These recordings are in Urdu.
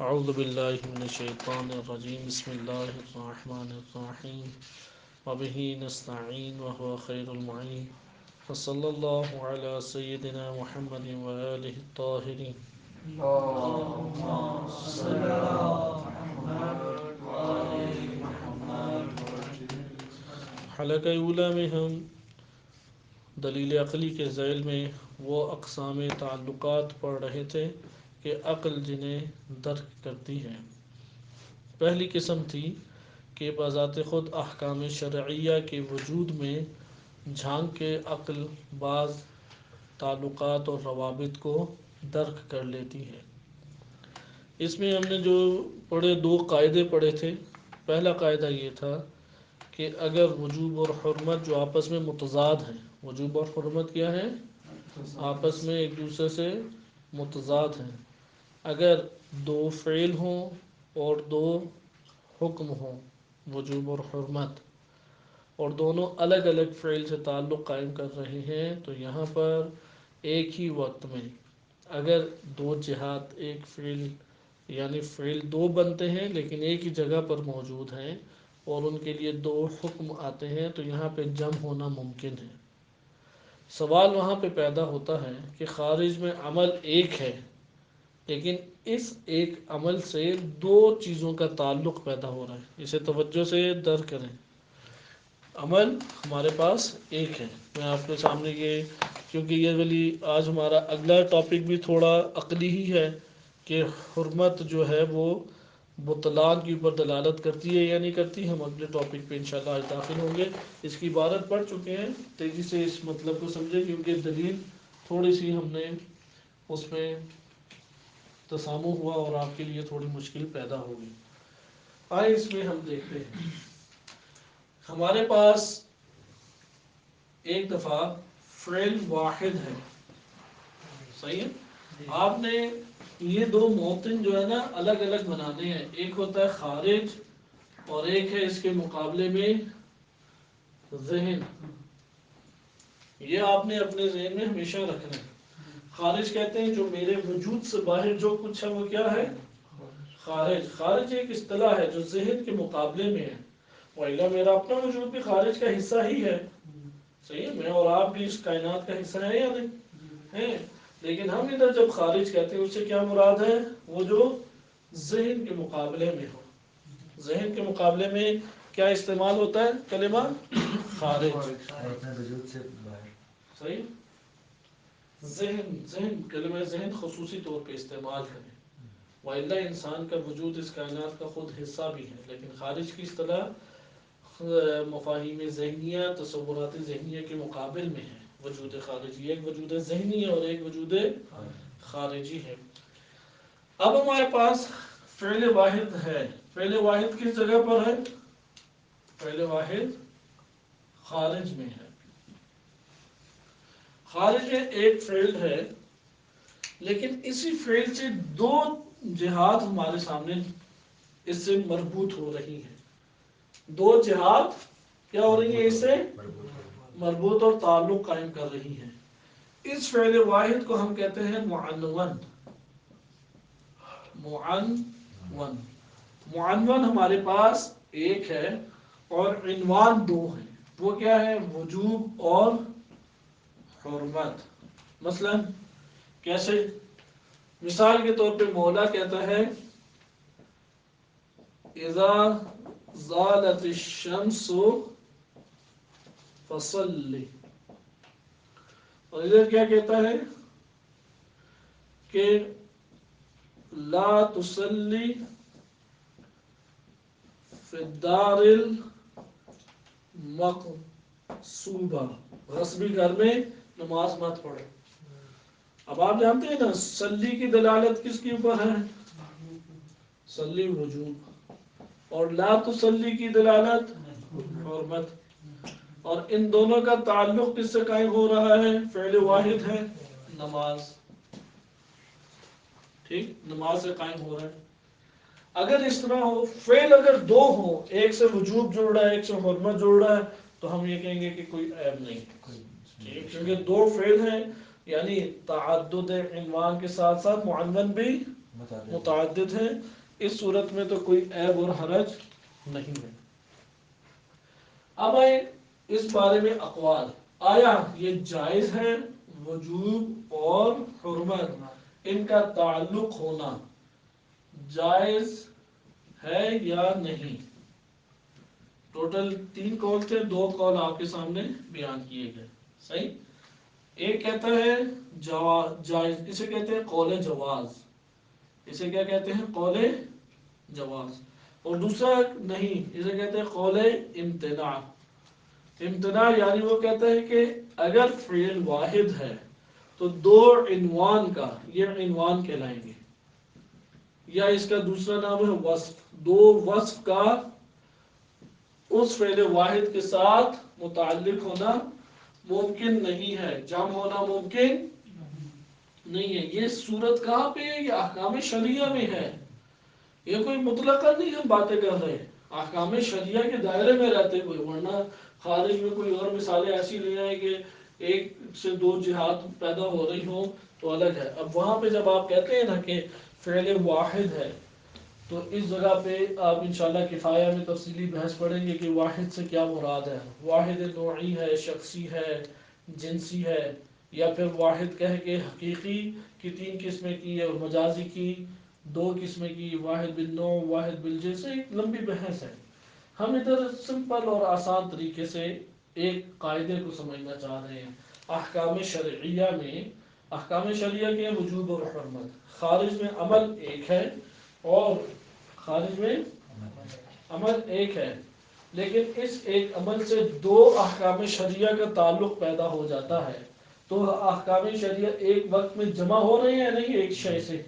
اعوذ باللہ من الشیطان الرجیم بسم اللہ الرحمن الرحیم وبہ نستعین وهو خیر المعین وصلی اللہ علی سیدنا محمد وآلہ الطاہرین اللهم صل على محمد وآل محمد. حلقہ اولیٰ میں ہم دلیل عقلی کے ذیل میں وہ اقسام تعلقات پڑھ رہے تھے کہ عقل جنہیں درک کرتی ہے۔ پہلی قسم تھی کہ بذات خود احکام شرعیہ کے وجود میں جھانک کے عقل بعض تعلقات اور روابط کو درک کر لیتی ہے۔ اس میں ہم نے جو دو قاعدے پڑھے تھے۔ پہلا قاعدہ یہ تھا کہ اگر وجوب اور حرمت جو آپس میں متضاد ہیں، وجوب اور حرمت کیا ہیں؟ آپس میں ایک دوسرے سے متضاد ہیں۔ اگر دو فعل ہوں اور دو حکم ہوں، وجوب اور حرمت، اور دونوں الگ الگ فعل سے تعلق قائم کر رہے ہیں، تو یہاں پر ایک ہی وقت میں اگر دو جہات ایک فعل یعنی فعل دو بنتے ہیں لیکن ایک ہی جگہ پر موجود ہیں اور ان کے لیے دو حکم آتے ہیں، تو یہاں پہ جمع ہونا ممکن ہے۔ سوال وہاں پہ پیدا ہوتا ہے کہ خارج میں عمل ایک ہے لیکن اس ایک عمل سے دو چیزوں کا تعلق پیدا ہو رہا ہے۔ اسے توجہ سے درک کریں۔ عمل ہمارے پاس ایک ہے۔ میں آپ کے سامنے یہ کیونکہ یہ والی آج ہمارا اگلا ٹاپک بھی تھوڑا عقلی ہی ہے کہ حرمت جو ہے وہ بطلان کے اوپر دلالت کرتی ہے یا نہیں کرتی، ہم اگلے ٹاپک پہ انشاءاللہ آج داخل ہوں گے۔ اس کی عبارت پڑھ چکے ہیں، تیزی سے اس مطلب کو سمجھیں کیونکہ دلیل تھوڑی سی ہم نے اس میں تسامح ہوا اور آپ کے لیے تھوڑی مشکل پیدا ہوگی۔ آئے اس میں ہم دیکھتے ہیں، ہمارے پاس ایک دفعہ فعل واحد ہے، صحیح ہے؟ آپ نے یہ دو موطن جو ہے نا الگ الگ بنانے ہیں۔ ایک ہوتا ہے خارج اور ایک ہے اس کے مقابلے میں ذہن۔ یہ آپ نے اپنے ذہن میں ہمیشہ رکھنا ہے۔ خارج کہتے ہیں جو میرے وجود سے باہر جو کچھ ہے وہ کیا ہے؟ خارج۔ خارج ایک اصطلاح ہے جو ذہن کے مقابلے میں ہے، وإلا میرا اپنا وجود بھی خارج کا حصہ ہی ہے، صحیح ہے؟ میں اور آپ بھی اس کائنات کا حصہ ہے یا نہیں ہے؟ لیکن ہم ادھر جب خارج کہتے ہیں اس سے کیا مراد ہے؟ وہ جو ذہن کے مقابلے میں ہو۔ ذہن کے مقابلے میں کیا استعمال ہوتا ہے کلمہ؟ خارج۔ اپنے وجود سے باہر۔ صحیح؟ ذہن کلمہ ذہن خصوصی طور پہ استعمال کریں، وإلا انسان کا وجود اس کائنات کا خود حصہ بھی ہے، لیکن خارج کی اصطلاح مفاہیم ذہنیہ تصورات ذہنیہ کے مقابل میں ہے۔ وجود خارجی ایک وجود ذہنی ہے اور ایک وجود خارجی ہے۔ اب ہمارے پاس فعل واحد ہے۔ فعل واحد کس جگہ پر ہے؟ فعل واحد خارج میں ہے۔ خارج میں ایک فعل ہے لیکن اسی فعل سے دو جہات ہمارے سامنے اس سے مربوط ہو رہی ہیں۔ دو جہات کیا ہو رہی ہیں؟ اس سے مربوط اور تعلق قائم کر رہی ہیں۔ اس فعل واحد کو ہم کہتے ہیں معنون۔ معنون معنون ہمارے پاس ایک ہے اور عنوان دو ہیں۔ وہ کیا ہے؟ وجوب اور حرمت۔ مثلا کیسے؟ مثال کے طور پہ مولا کہتا ہے اذا زالت الشمس فصلی، اور ادھر کیا کہتا ہے کہ لا تصلی فی الدار المقصوبہ، غصبی گھر میں نماز مت پڑھو۔ اب آپ جانتے ہیں نا صلی کی دلالت کس کے اوپر ہے؟ صلی وجوب، اور لا تصلی کی دلالت حرمت، اور ان دونوں کا تعلق کس سے قائم ہو رہا ہے؟ فعل واحد ہے، نماز۔ ٹھیک، نماز سے قائم ہو رہا ہے۔ اگر اس طرح ہو، فعل اگر دو ہو، ایک سے وجوب جڑ رہا ہے ایک سے حرمت جڑ رہا ہے، تو ہم یہ کہیں گے کہ کوئی عیب نہیں، ٹھیک، کیونکہ دو فعل ہیں، یعنی تعدد عنوان کے ساتھ ساتھ معنون بھی متعدد ہیں، اس صورت میں تو کوئی عیب اور حرج نہیں ہے۔ اب آئے اس بارے میں اقوال، آیا یہ جائز ہے وجوب اور حرمت ان کا تعلق ہونا جائز ہے یا نہیں؟ ٹوٹل 3 قول تھے، 2 قول آپ کے سامنے بیان کیے گئے، صحیح؟ ایک کہتا ہے جائز، اسے کہتے ہیں قول جواز، اسے کیا کہتے ہیں؟ قول جواز۔ اور دوسرا نہیں، اسے کہتے ہیں قول امتناع۔ امتناع یعنی وہ کہتا ہے کہ اگر فعل واحد ہے تو 2 عنوان کا، یہ عنوان کہلائیں گے، یا اس کا دوسرا نام ہے وصف، 2 وصف کا اس فعل واحد کے ساتھ متعلق ہونا ممکن نہیں ہے، جمع ہونا ممکن نہیں ہے۔ یہ صورت کہاں پہ ہے؟ یہ احکام شرعیہ میں ہے، یہ کوئی مطلقاً نہیں ہم باتیں کر رہے ہیں، احکام شرعیہ کے دائرے میں رہتے ہوئے، ورنہ خارج میں کوئی اور مثالیں ایسی نہیں آئیں کہ 1 سے 2 جہات پیدا ہو رہی ہوں تو الگ ہے۔ اب وہاں پہ جب آپ کہتے ہیں نا کہ فعل واحد ہے تو اس جگہ پہ آپ انشاءاللہ کفایہ میں تفصیلی بحث پڑھیں گے کہ واحد سے کیا مراد ہے۔ واحد نوعی ہے، شخصی ہے، جنسی ہے، یا پھر واحد کہہ کے حقیقی کی 3 قسمیں کی اور مجازی کی 2 قسمیں کی، واحد بالنوع، واحد بالجنس، ایک لمبی بحث ہے۔ ہم ادھر سمپل اور آسان طریقے سے ایک قاعدے کو سمجھنا چاہ رہے ہیں۔ احکام شرعیہ میں، احکام شرعیہ کے وجوب اور حرمت، خارج میں عمل ایک ہے اور خارج میں عمل ایک ہے، لیکن اس ایک عمل سے 2 احکام شرعیہ کا تعلق پیدا ہو جاتا ہے، تو احکام شرعیہ ایک وقت میں جمع ہو رہے ہیں نہیں ایک شے سے؟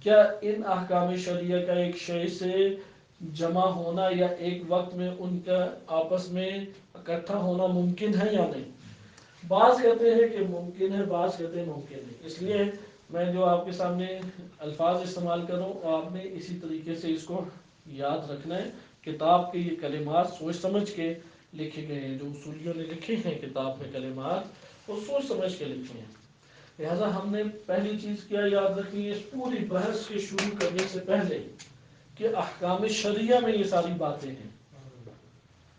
کیا ان احکام شرعیہ کا ایک شے سے جمع ہونا یا ایک وقت میں ان کا آپس میں اکٹھا ہونا ممکن ہے یا نہیں؟ بعض کہتے ہیں کہ ممکن ہے، بعض کہتے ہیں ممکن نہیں۔ اس لیے میں جو آپ کے سامنے الفاظ استعمال کروں آپ نے اسی طریقے سے اس کو یاد رکھنا ہے۔ کتاب کے یہ کلمات سوچ سمجھ کے لکھے گئے ہیں، جو اصولیوں نے لکھے ہیں کتاب میں کلمات وہ سوچ سمجھ کے لکھے ہیں، لہذا ہم نے پہلی چیز کیا یاد رکھنی ہے اس پوری بحث کے شروع کرنے سے پہلے کہ احکام شرعیہ میں یہ ساری باتیں ہیں۔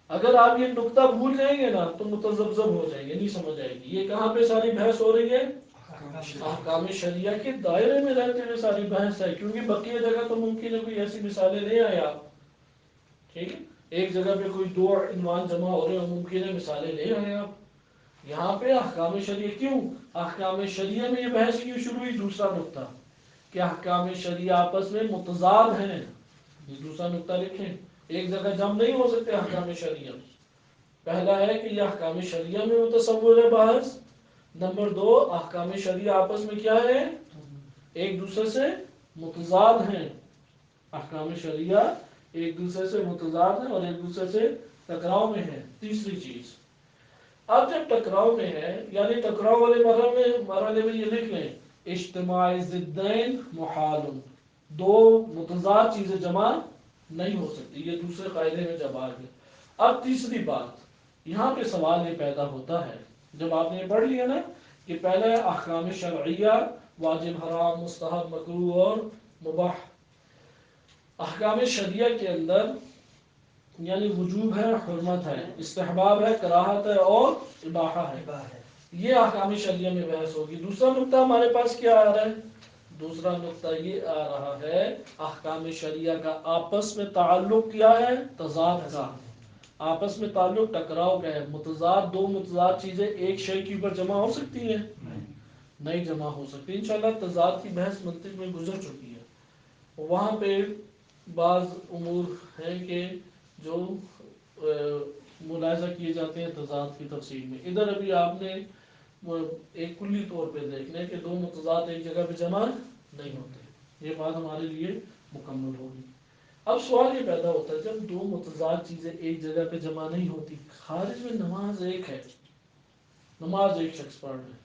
اگر آپ یہ نقطہ بھول جائیں گے نا تو متذبذب ہو جائیں گے، نہیں سمجھ آئے گی یہ کہاں پہ ساری بحث ہو رہی ہے؟ احکام شرعیہ کے دائرے میں رہتے ہوئے ساری بحث ہے، کیونکہ بقیہ جگہ تو ممکن ہے کوئی ایسی مثالیں نہیں آئے آپ، ٹھیک ہے، ایک جگہ پہ کوئی 2 عنوان جمع ہو رہے ہیں ممکن ہے مثالیں لے آئے آپ۔ یہاں پہ احکام شرعیہ کیوں؟ احکام شرعیہ میں یہ بحث کیوں شروع ہوئی؟ دوسرا نقطہ کہ احکام شرعیہ آپس میں متضاد ہیں، یہ دوسرا نقطہ لکھیں، ایک جگہ جمع نہیں ہو سکتے احکام شرعیہ۔ پہلا ہے کہ یہ احکام شرعیہ میں متصور ہے بحث، نمبر 2 احکام شرعیہ آپس میں کیا ہے؟ ایک دوسرے سے متضاد ہیں، احکام شرعیہ ایک دوسرے سے متضاد ہیں اور ایک دوسرے سے ٹکراؤ میں ہیں۔ تیسری چیز، اب جب ٹکراؤ میں ہے یعنی ٹکراؤ والے مرحلے میں یہ لکھ لیں اجتماع ضدین محال، 2 متضاد چیزیں جمع نہیں ہو سکتی، یہ دوسرے قاعدے میں جب آ گئے۔ اب تیسری بات یہاں پہ سوال یہ پیدا ہوتا ہے، جب آپ نے یہ پڑھ لیا نا کہ پہلے احکام شرعیہ واجب، حرام، مستحب، مکروہ اور مباح، احکام شرعیہ کے اندر یعنی وجوب ہے، حرمت ہے، استحباب ہے، کراہت ہے اور اباحہ ہے، یہ احکام شرعیہ میں بحث ہوگی۔ دوسرا نقطہ ہمارے پاس کیا آ رہا ہے؟ دوسرا نقطہ یہ آ رہا ہے احکام شرعیہ کا آپس میں تعلق کیا ہے؟ تضاد کا، آپس میں تعلق ٹکراؤ کا ہے۔ متضاد 2 متضاد چیزیں ایک شے کے اوپر جمع ہو سکتی ہیں؟ نہیں جمع ہو سکتی۔ انشاءاللہ تضاد کی بحث منطق میں گزر چکی ہے، وہاں پہ بعض امور ہیں کہ جو ملاحظہ کیے جاتے ہیں تضاد کی تفصیل میں۔ ادھر ابھی آپ نے ایک کلی طور پہ دیکھنا ہے کہ 2 متضاد ایک جگہ پہ جمع نہیں ہوتے، یہ بات ہمارے لیے مکمل ہوگی۔ اب سوال یہ پیدا ہوتا ہے جب 2 متضاد چیزیں ایک جگہ پہ جمع نہیں ہوتی، خارج میں نماز ایک ہے، نماز ایک شخص پڑھ رہے ہیں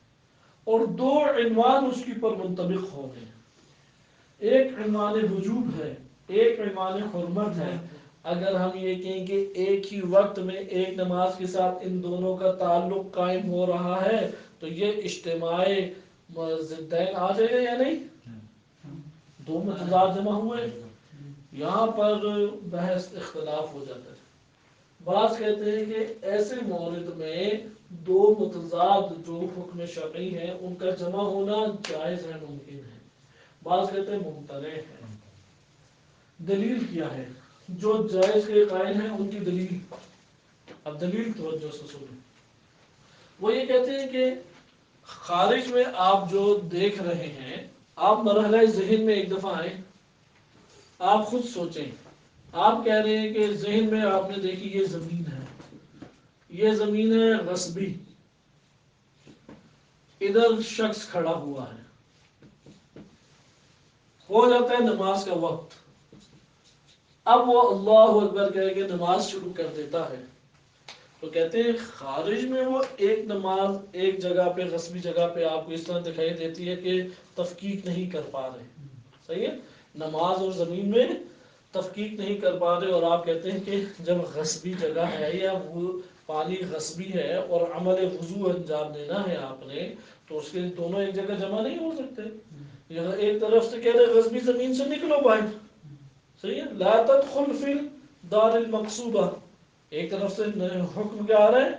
اور 2 عنوان اس کے پر منطبق ہو گئے، ایک عنوان وجوب ہے، ایک عنوان حرمت ہے، اگر ہم یہ کہیں کہ ایک ہی وقت میں ایک نماز کے ساتھ ان دونوں کا تعلق قائم ہو رہا ہے تو یہ اجتماع ضدین آ جائے گا یا نہیں؟ دو متضاد جمع ہوئے، یہاں پر بحث اختلاف ہو جاتا ہے۔ بعض کہتے ہیں کہ ایسے مورد میں دو متضاد جو حکم شرعی ہیں ان کا جمع ہونا جائز ہے، ممکن ہے۔ بعض کہتے ہیں ممتنع ہے۔ دلیل کیا ہے؟ جو جائز کے قائل ہیں ان کی دلیل، اب دلیل توجہ سے سنیں۔ وہ یہ کہتے ہیں کہ خارج میں آپ جو دیکھ رہے ہیں، آپ مرحلہ ذہن میں ایک دفعہ آئیں، آپ خود سوچیں۔ آپ کہہ رہے ہیں کہ ذہن میں آپ نے دیکھی یہ زمین ہے، یہ زمین ہے غصبی، ادھر شخص کھڑا ہوا ہے، ہو جاتا ہے نماز کا وقت، اب وہ اللہ اکبر کہہ کے نماز شروع کر دیتا ہے، تو کہتے ہیں خارج میں وہ ایک نماز ایک جگہ پہ غصبی جگہ پہ آپ کو اس طرح دکھائی دیتی ہے کہ تفکیک نہیں کر پا رہے، صحیح ہے، نماز اور زمین میں تفکیک نہیں کر پا رہے، اور آپ کہتے ہیں کہ جب غصبی جگہ ہے یا وہ پانی غصبی ہے اور عمل وضو انجام دینا ہے آپ نے، تو اس کے دونوں ایک جگہ جمع نہیں ہو سکتے۔ یہاں ایک طرف سے کہہ رہے غصبی زمین سے نکلو باہر، صحیح ہے، لا تدخل فی الدار المقصوبہ، ایک طرف سے حکم کیا آ رہا ہے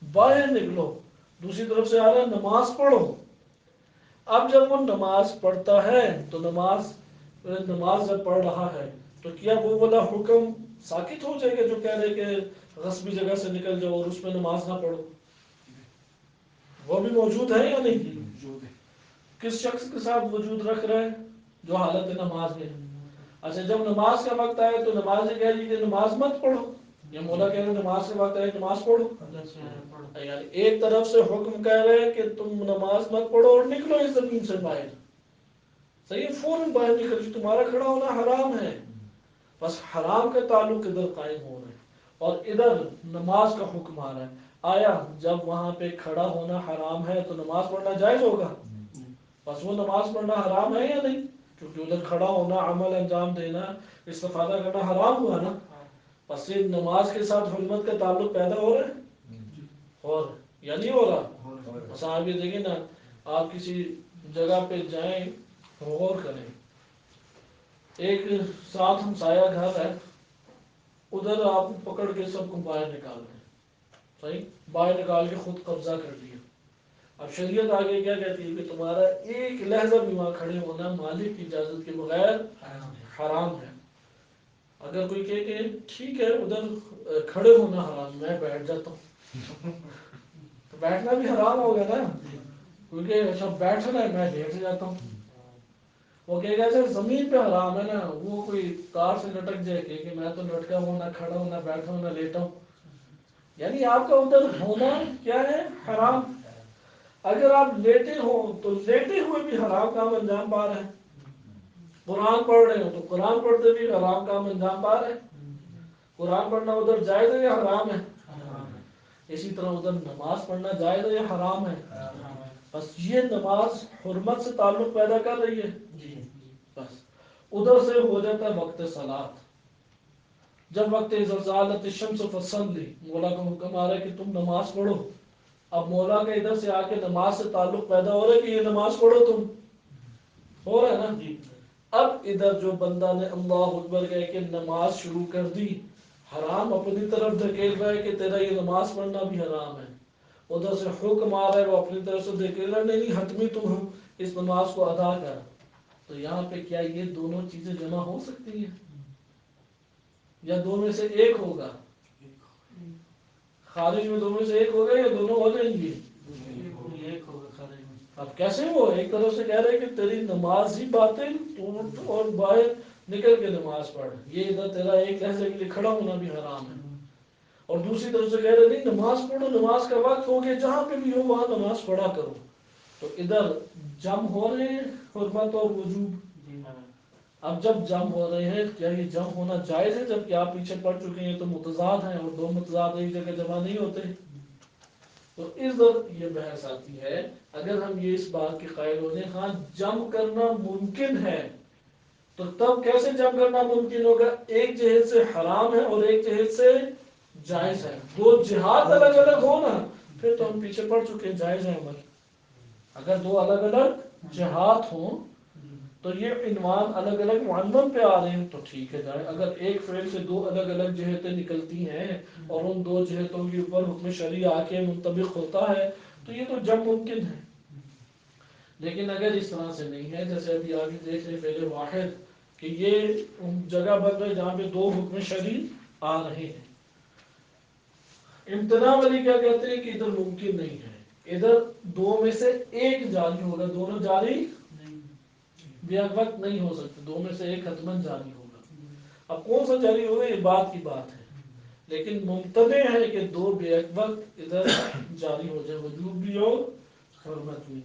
باہر نکلو، دوسری طرف سے آ رہا ہے نماز پڑھو۔ اب جب وہ نماز پڑھتا ہے تو نماز جب پڑھ رہا ہے تو کیا وہ والا حکم ساکت ہو جائے گا جو کہہ رہے کہ غصبی جگہ سے نکل جاؤ اور اس میں نماز نہ پڑھو؟ وہ بھی موجود ہے یا نہیں؟ کس شخص کے ساتھ وجود رکھ رہا ہے؟ جو حالت نماز میں۔ اچھا، جب نماز کا وقت آئے تو نماز یہ کہہ رہی کہ نماز مت پڑھو، یا مولا کہہ رہے نماز کا وقت آئے نماز پڑھو، یعنی ایک طرف سے حکم کہہ رہے کہ تم نماز مت پڑھو اور نکلو اس زمین سے باہر، صحیح ہے، فوراً باہر نکل جو تمہارا کھڑا ہونا حرام ہے، بس حرام کا تعلق ادھر قائم ہو رہا ہے اور ادھر نماز کا حکم آ رہا ہے۔ آیا جب وہاں پہ کھڑا ہونا حرام ہے تو نماز پڑھنا جائز ہوگا؟ بس وہ نماز پڑھنا حرام ہے یا نہیں؟ کیونکہ ادھر کھڑا ہونا، عمل انجام دینا، استفادہ کرنا حرام ہوا نا، بس یہ نماز کے ساتھ حرمت کا تعلق پیدا ہو رہا ہے اور یا نہیں ہو رہا؟ بس آپ یہ دیکھیں نا، آپ کسی جگہ پہ جائیں، غور کریں، ایک ساتھ ہمسایہ گھر ہے، ادھر آپ پکڑ کے سب کو باہر نکال دیں، صحیح، باہر نکال کے خود قبضہ کر لیا۔ اب شریعت آگے کیا کہتی ہے کہ تمہارا ایک لحظہ بھی وہاں کھڑے ہونا مالک کی اجازت کے بغیر حرام ہے۔ اگر کوئی کہے کہ ٹھیک ہے ادھر کھڑے ہونا حرام، میں بیٹھ جاتا ہوں، تو بیٹھنا بھی حرام ہوگا نا، کیونکہ اچھا بیٹھنا ہے میں لیٹ جاتا ہوں۔ وہ کہے گا سر زمین پہ حرام ہے نا، وہ کوئی تار سے لٹک جائے کہ میں تو لٹکا ہوں، نہ کھڑا ہوں، نہ بیٹھا ہوں، نہ لیٹا ہوں، یعنی آپ کا ادھر ہونا کیا ہے؟ حرام۔ اگر آپ لیٹے ہو تو لیٹے ہوئے بھی حرام کام انجام پا رہے ہیں، قرآن پڑھ رہے ہو تو قرآن پڑھتے بھی حرام کام انجام پا رہے ہیں۔ قرآن پڑھنا ادھر جائز ہے یا حرام ہے؟ اسی طرح ادھر نماز پڑھنا جائز ہے یا حرام ہے؟ بس یہ نماز حرمت سے تعلق پیدا کر رہی ہے، بس ادھر سے ہو جاتا ہے وقت صلاۃ۔ جب وقت زلزالت الشمس فصلی، مولا کا حکم آ رہا ہے کہ تم نماز پڑھو، اب مولا کا ادھر سے آ کے نماز سے تعلق پیدا ہو رہا ہے کہ یہ نماز پڑھو، تم ہو رہا ہے نا۔ اب ادھر جو بندہ نے اللہ اکبر کہہ کے نماز شروع کر دی، حرام اپنی طرف دھکیل رہا ہے کہ تیرا یہ نماز پڑھنا بھی حرام ہے، ادھر سے حکم آ رہا ہے وہ اپنی طرف سے دھکیل رہا ہے نہیں حتمی تم اس نماز کو ادا کر، تو یہاں پہ کیا یہ دونوں چیزیں جمع ہو سکتی ہیں یا دو میں سے ایک ہوگا؟ خارج میں دو میں سے ایک ہوگا یا دونوں ہو جائیں گے؟ ایک ہوگا خارج میں۔ اب کیسے وہ ایک طرف سے کہہ رہے کہ تیری نماز ہی باطل، تو اور باہر نکل کے نماز پڑھ، یہ ادھر تیرا ایک لحظے کے لیے کھڑا ہونا بھی حرام ہے، اور دوسری طرف سے کہہ رہے نہیں نماز پڑھو، نماز کا وقت ہو گیا، جہاں پہ بھی ہو وہاں نماز پڑھا کرو، تو ادھر جم ہو رہے ہیں حرمت اور وجوب۔ اب جب جم ہو رہے ہیں، کیا یہ جم ہونا جائز ہے؟ جب کہ آپ پیچھے پڑ چکے ہیں تو متضاد ہیں اور دو متضاد ایک جگہ جمع نہیں ہوتے، تو ادھر یہ بحث آتی ہے۔ اگر ہم یہ اس بات کے قائل ہو جائیں ہاں جم کرنا ممکن ہے، تو تب کیسے جم کرنا ممکن ہوگا؟ ایک جہت سے حرام ہے اور ایک جہت سے جائز ہے، دو جہات الگ الگ ہو نا، پھر تو ہم پیچھے پڑ چکے ہیں، جائز ہے عمل۔ اگر دو الگ الگ جہات ہوں تو یہ عنوان الگ الگ معنون پہ آ رہے ہیں تو ٹھیک ہے جائے. اگر ایک فعل سے دو الگ الگ جہتیں نکلتی ہیں اور ان دو جہتوں کے اوپر حکم شرعی آ کے منطبق ہوتا ہے تو یہ تو جب ممکن ہے. لیکن اگر اس طرح سے نہیں ہے، جیسے ابھی آگے دیکھ رہے فعل واحد کہ یہ جگہ بن رہے جہاں پہ دو حکم شرعی آ رہے ہیں. امتناع والی کیا کہتے ہیں کہ ادھر ممکن نہیں ہے، ادھر دو میں سے ایک جاری ہوگا، دونوں جاری بیک وقت نہیں ہو سکتے، دو میں سے ایک حتماً جاری ہوگا. اب کون سا جاری ہوگا یہ بات کی بات ہے، لیکن ممتنع ہے کہ دو بیک وقت ادھر جاری ہو جائے، وجوب بھی اور حرمت بھی.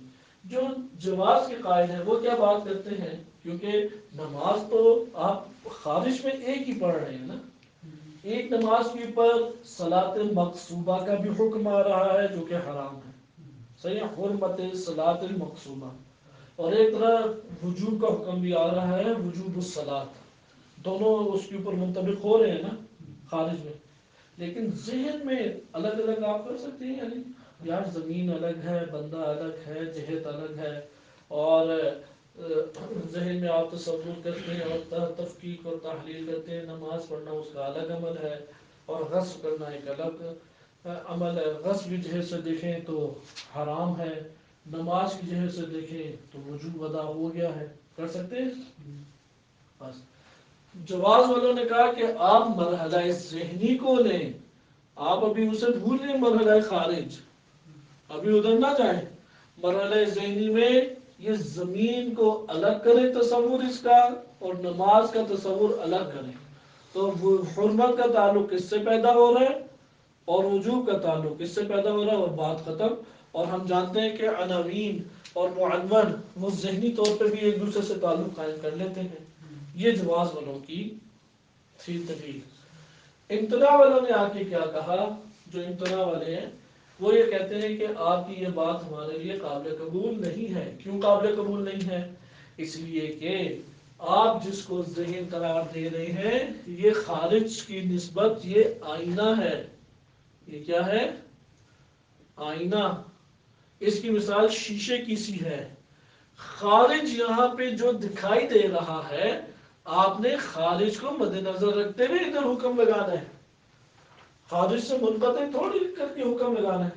جو جواز کے قائل ہیں وہ کیا بات کرتے ہیں، کیونکہ نماز تو آپ خارج میں ایک ہی پڑھ رہے ہیں نا، ایک نماز کے اوپر صلاۃ مقصوبہ کا بھی حکم آ رہا ہے جو کہ حرام ہے، صحیح ہے، حرمت صلاۃ المقصوبہ، اور ایک طرح وجوب کا حکم بھی آ رہا ہے، وجوب الصلاۃ، دونوں اس کے اوپر منطبق ہو رہے ہیں نا خارج میں. لیکن ذہن میں الگ الگ آپ کر سکتے ہیں، یعنی یار زمین الگ ہے، بندہ الگ ہے، جہت الگ ہے، اور ذہن میں آپ تصور کرتے ہیں اور تفکیک اور تحلیل کرتے ہیں. نماز پڑھنا اس کا الگ عمل ہے اور غسل کرنا ایک الگ عمل ہے. غسل کی جہت سے دیکھیں تو حرام ہے، نماز کی جہت سے دیکھیں تو وجوب ادا ہو گیا ہے. کر سکتے ہیں بس. جواز والوں نے کہا کہ آپ مرحلہ ذہنی کو لیں، آپ ابھی اسے بھول لیں، مرحلہ خارج ابھی ادھر نہ جائیں. مرحلہ ذہنی میں یہ زمین کو الگ کریں تصور اس کا، اور نماز کا تصور الگ کریں. تو وہ حرمت کا تعلق کس سے پیدا ہو رہا ہے اور وجوب کا تعلق کس سے پیدا ہو رہا ہے، اور بات ختم. اور ہم جانتے ہیں کہ عناوین اور معنون وہ ذہنی طور پہ بھی ایک دوسرے سے تعلق قائم کر لیتے ہیں. یہ جواز والوں کی تھی دلیل. امتناع والوں نے آ کے کیا کہا، جو امتناع والے ہیں وہ یہ کہتے ہیں کہ آپ کی یہ بات ہمارے لیے قابل قبول نہیں ہے. کیوں قابل قبول نہیں ہے؟ اس لیے کہ آپ جس کو ذہن قرار دے رہے ہیں یہ خارج کی نسبت یہ آئینہ ہے. یہ کیا ہے؟ آئینہ. اس کی مثال شیشے کی سی ہے. خارج یہاں پہ جو دکھائی دے رہا ہے آپ نے خارج کو مد نظر رکھتے ہوئے ادھر حکم لگانا ہے، خارج سے منقطع تھوڑی کر کے حکم لگانا ہے.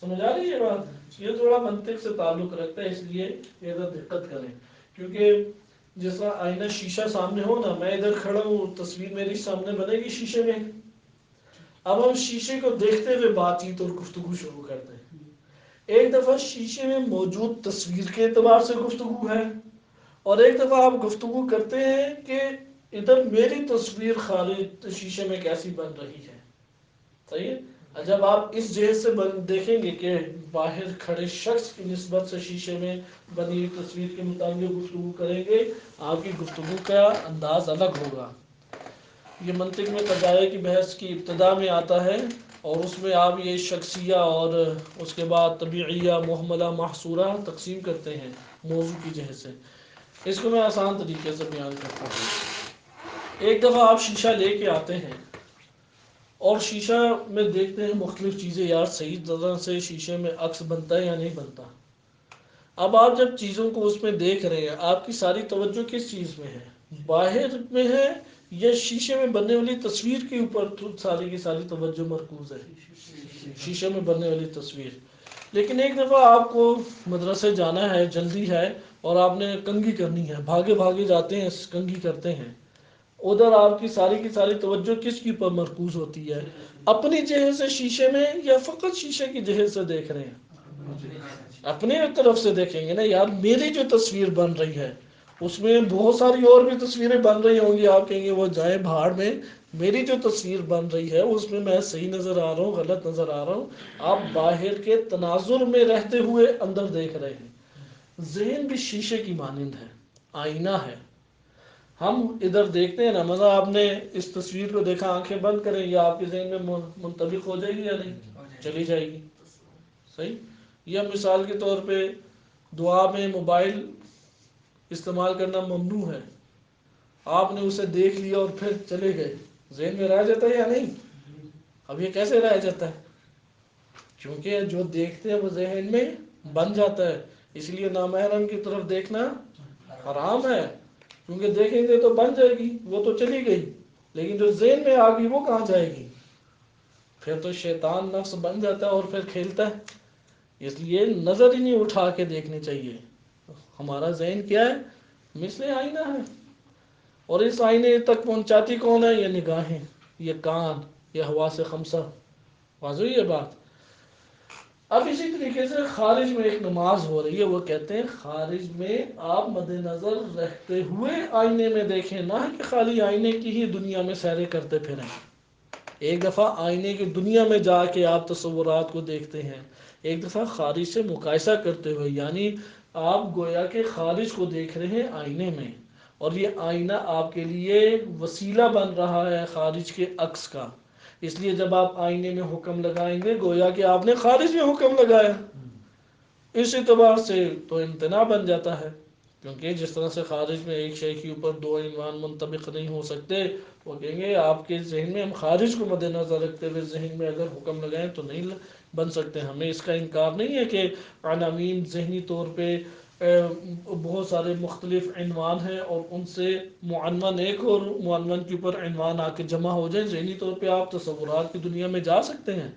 سمجھ آ رہی ہے بات؟ یہ تھوڑا منطق سے تعلق رکھتا ہے، اس لیے ادھر دقت کریں. کیونکہ جس طرح آئینہ شیشہ سامنے ہو نا، میں ادھر کھڑا ہوں، تصویر میری سامنے بنے گی شیشے میں. اب ہم شیشے کو دیکھتے ہوئے بات چیت اور گفتگو شروع کرتے ہیں. ایک دفعہ شیشے میں موجود تصویر کے اعتبار سے گفتگو ہے، اور ایک دفعہ آپ گفتگو کرتے ہیں کہ ادھر میری تصویر خارج شیشے میں کیسی بن رہی ہے. صحیح ہے. جب آپ اس جہت سے دیکھیں گے کہ باہر کھڑے شخص کی نسبت سے شیشے میں بنی تصویر کے مطابق گفتگو کریں گے، آپ کی گفتگو کا انداز الگ ہوگا. یہ منطق میں قضایہ کی بحث کی ابتدا میں آتا ہے، اور اس میں آپ یہ شخصیہ اور اس کے بعد طبیعیہ، محملہ، محصورہ تقسیم کرتے ہیں موضوع کی جہت سے. اس کو میں آسان طریقے سے بیان کرتا ہوں. ایک دفعہ آپ شیشہ لے کے آتے ہیں اور شیشہ میں دیکھتے ہیں مختلف چیزیں، یار صحیح طرح سے شیشے میں عکس بنتا ہے یا نہیں بنتا. اب آپ جب چیزوں کو اس میں دیکھ رہے ہیں، آپ کی ساری توجہ کس چیز میں ہے؟ باہر میں ہے یا شیشے میں بننے والی تصویر کے اوپر ساری کی ساری توجہ مرکوز ہے؟ شیشے میں بننے والی تصویر. لیکن ایک دفعہ آپ کو مدرسے جانا ہے، جلدی ہے، اور آپ نے کنگھی کرنی ہے، بھاگے بھاگے جاتے ہیں، کنگھی کرتے ہیں. ادھر آپ کی ساری توجہ کس کی پر مرکوز ہوتی ہے؟ اپنی جہت سے شیشے میں یا فقط شیشے کی جہت سے دیکھ رہے ہیں؟ اپنے طرف سے دیکھیں گے نا، یار میری جو تصویر بن رہی ہے اس میں بہت ساری اور بھی تصویریں بن رہی ہوں گی، آپ کہیں گے وہ جائیں بھاڑ میں. میری جو تصویر بن رہی ہے اس میں صحیح نظر آ رہا ہوں، غلط نظر آ رہا ہوں. آپ باہر کے تناظر میں رہتے ہوئے اندر دیکھ رہے ہیں. ذہن بھی شیشے کی مانند ہے، آئینہ ہے. ہم ادھر دیکھتے ہیں نا، مطلب آپ نے اس تصویر کو دیکھا، آنکھیں بند کریں یا آپ کے ذہن میں منطبق ہو جائے گی یا نہیں؟ چلی جائے گی. صحیح. یا مثال کے طور پہ دعا میں موبائل استعمال کرنا ممنوع ہے، آپ نے اسے دیکھ لیا اور پھر چلے گئے، ذہن میں رہ جاتا ہے یا نہیں؟ اب یہ کیسے رہ جاتا ہے؟ کیونکہ جو دیکھتے ہیں وہ ذہن میں بن جاتا ہے. اس لیے نامحرم کی طرف دیکھنا حرام ہے، کیونکہ دیکھیں گے تو بن جائے گی، وہ تو چلی گئی، لیکن جو ذہن میں آ گئی وہ کہاں جائے گی؟ پھر تو شیطان نفس بن جاتا ہے اور پھر کھیلتا ہے۔ اس لیے نظر ہی نہیں اٹھا کے دیکھنی چاہیے۔ ہمارا ذہن کیا ہے؟ مثل آئینہ ہے، اور اس آئینے تک پہنچاتی کون ہے؟ یہ نگاہیں، یہ کان، یہ حواس خمسہ۔ واضح یہ بات۔ اب اسی طریقے سے خارج میں ایک نماز ہو رہی ہے، وہ کہتے ہیں خارج میں آپ مد نظر رکھتے ہوئے آئینے میں دیکھیں، نہ کہ خالی آئینے کی ہی دنیا میں سیرے کرتے پھریں۔ ایک دفعہ آئینے کی دنیا میں جا کے آپ تصورات کو دیکھتے ہیں، ایک دفعہ خارج سے مقایسہ کرتے ہوئے، یعنی آپ گویا کہ خارج کو دیکھ رہے ہیں آئینے میں، اور یہ آئینہ آپ کے لیے وسیلہ بن رہا ہے خارج کے عکس کا۔ اس لیے جب آپ آئینے میں حکم لگائیں گے گویا کہ آپ نے خارج میں حکم لگایا۔ اس اعتبار سے تو امتناع بن جاتا ہے، کیونکہ جس طرح سے خارج میں ایک شے کے اوپر دو عنوان منطبق نہیں ہو سکتے، وہ کہیں گے آپ کے ذہن میں ہم خارج کو مد نظر رکھتے ہوئے ذہن میں اگر حکم لگائیں تو نہیں بن سکتے۔ ہمیں اس کا انکار نہیں ہے کہ عناوین ذہنی طور پہ بہت سارے مختلف عنوان ہیں، اور ان سے معنون ایک اور معنون کے اوپر عنوان آ کے جمع ہو جائیں، ذہنی طور پہ آپ تصورات کی دنیا میں جا سکتے ہیں،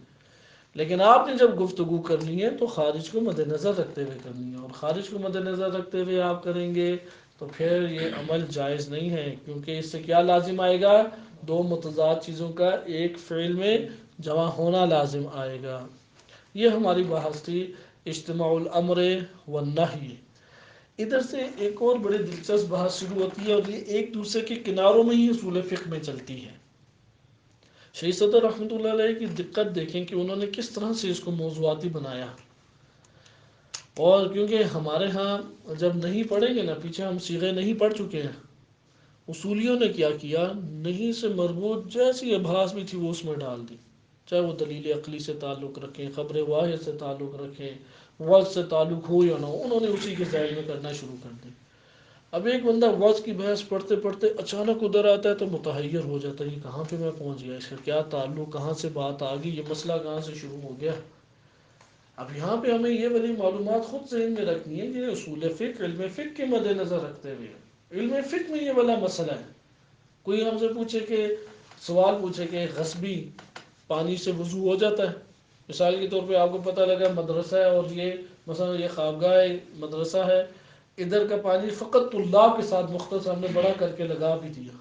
لیکن آپ نے جب گفتگو کرنی ہے تو خارج کو مد نظر رکھتے ہوئے کرنی ہے، اور خارج کو مد نظر رکھتے ہوئے آپ کریں گے تو پھر یہ عمل جائز نہیں ہے، کیونکہ اس سے کیا لازم آئے گا؟ دو متضاد چیزوں کا ایک فعل میں جمع ہونا لازم آئے گا۔ یہ ہماری بحث تھی اجتماع الامر والنہی۔ ادھر سے ایک اور بڑی دلچسپ بحث شروع ہوتی ہے، اور یہ ایک دوسرے کے کناروں میں ہی اصول فقہ میں چلتی ہے۔ شیخ صدر رحمۃ اللہ علیہ کی دقت دیکھیں کہ انہوں نے کس طرح سے اس کو موضوعاتی بنایا، اور کیونکہ ہمارے ہاں جب نہیں پڑھیں گے نا، پیچھے ہم صیغے نہیں پڑھ چکے ہیں، اصولیوں نے کیا کیا، نہیں سے مربوط جیسی ابحاث بھی تھی وہ اس میں ڈال دی، چاہے وہ دلیل عقلی سے تعلق رکھیں، خبر واحد سے تعلق رکھیں، وضع سے تعلق ہو یا نہ ہو، انہوں نے اسی کے ذیل میں کرنا شروع کر دی۔ اب ایک بندہ وضع کی بحث پڑھتے پڑھتے اچانک ادھر آتا ہے تو متحیر ہو جاتا ہے، یہ کہاں پہ میں پہنچ گیا، اس کا کیا تعلق، کہاں سے بات آ گئی، یہ مسئلہ کہاں سے شروع ہو گیا۔ اب یہاں پہ ہمیں یہ والی معلومات خود ذہن میں رکھنی ہے کہ اصول فقہ، علم فقہ کے مد نظر رکھتے ہوئے، علم فقہ میں یہ والا مسئلہ ہے۔ کوئی ہم سے پوچھے کہ سوال پوچھے کہ غصبی پانی سے وضو ہو جاتا ہے، مثال کے طور پہ آپ کو پتہ لگا مدرسہ ہے، اور یہ مثلا یہ خوابگاہ مدرسہ ہے، ادھر کا پانی فقط طلاب کے ساتھ مختص ہم نے بڑا کر کے لگا بھی دیا۔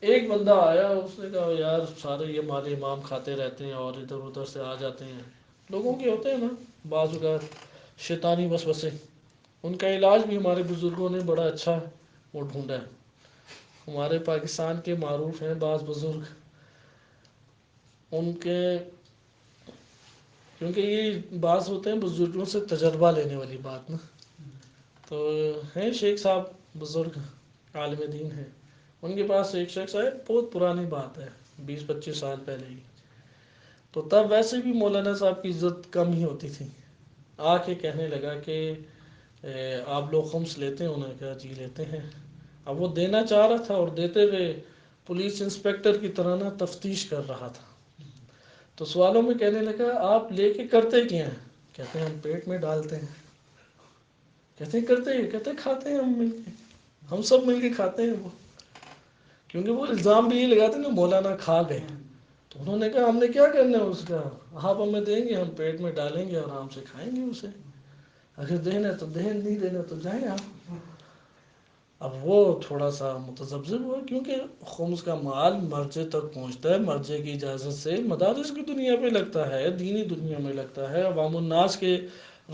ایک بندہ آیا، اس نے کہا یار سارے یہ مال امام کھاتے رہتے ہیں اور ادھر ادھر سے آ جاتے ہیں، لوگوں کے ہوتے ہیں نا بعض اوقات شیطانی وسوسے، ان کا علاج بھی ہمارے بزرگوں نے بڑا اچھا وہ ڈھونڈا ہے۔ ہمارے پاکستان کے معروف ہیں بعض بزرگ، ان کے کیونکہ یہ بعض ہوتے ہیں بزرگوں سے تجربہ لینے والی بات نا، تو ہیں شیخ صاحب بزرگ عالم دین ہیں، ان کے پاس ایک شخص آئے، بہت پرانی بات ہے 20-25 سال پہلے ہی، تو تب ویسے بھی مولانا صاحب کی عزت کم ہی ہوتی تھی، آ کے کہنے لگا کہ آپ لوگ خمس لیتے ہیں؟ انہوں نے کہا جی لیتے ہیں۔ اب وہ دینا چاہ رہا تھا، اور دیتے ہوئے پولیس انسپیکٹر کی طرح نا تفتیش کر رہا تھا، تو سوالوں میں کہنے لگا آپ لے کے کرتے کیا ہیں؟ کہتے ہیں ہم پیٹ میں ڈالتے ہیں۔ کہتے ہیں کرتے ہیں؟ کہتے ہیں کھاتے ہیں ہم مل کے، ہم سب مل کے کھاتے ہیں وہ، کیونکہ وہ الزام بھی یہ لگاتے ہیں نا مولانا کھا گئے، تو انہوں نے کہا ہم نے کیا کرنا ہے اس کا، آپ ہمیں دیں گے، ہم پیٹ میں ڈالیں گے، آرام سے کھائیں گے اسے، اگر دینا ہے تو دیں، نہیں دینا تو جائیں آپ۔ اب وہ تھوڑا سا متذبذب ہوا، کیونکہ خمس کا مال مرجع تک پہنچتا ہے، مرجع کی اجازت سے مدارس کی دنیا پہ لگتا ہے، دینی دنیا میں لگتا ہے، عوام الناس کے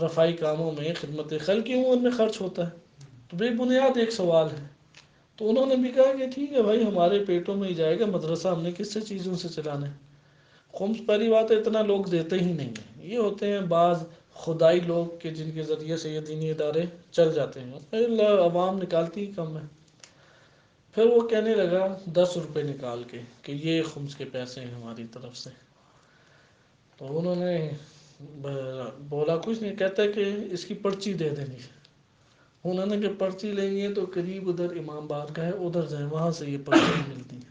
رفائی کاموں میں، خدمت خلق کی امور میں خرچ ہوتا ہے، تو بے بنیاد ایک سوال ہے۔ تو انہوں نے بھی کہا کہ ٹھیک ہے بھائی ہمارے پیٹوں میں ہی جائے گا، مدرسہ ہم نے کس سے چیزوں سے چلانا ہے۔ خمس پہلی بات ہے اتنا لوگ دیتے ہی نہیں ہیں، یہ ہوتے ہیں بعض خدائی لوگ کہ جن کے ذریعے سے یہ دینی ادارے چل جاتے ہیں، عوام نکالتی ہی کم ہے۔ پھر وہ کہنے لگا 10 روپے نکال کے کہ یہ خمس کے پیسے ہیں ہماری طرف سے، تو انہوں نے بولا کچھ نہیں، کہتا ہے کہ اس کی پرچی دے دینی۔ انہوں نے کہ پرچی لیں گے تو قریب ادھر امام بار کا ہے، ادھر جائیں وہاں سے یہ پرچی ملتی ہے۔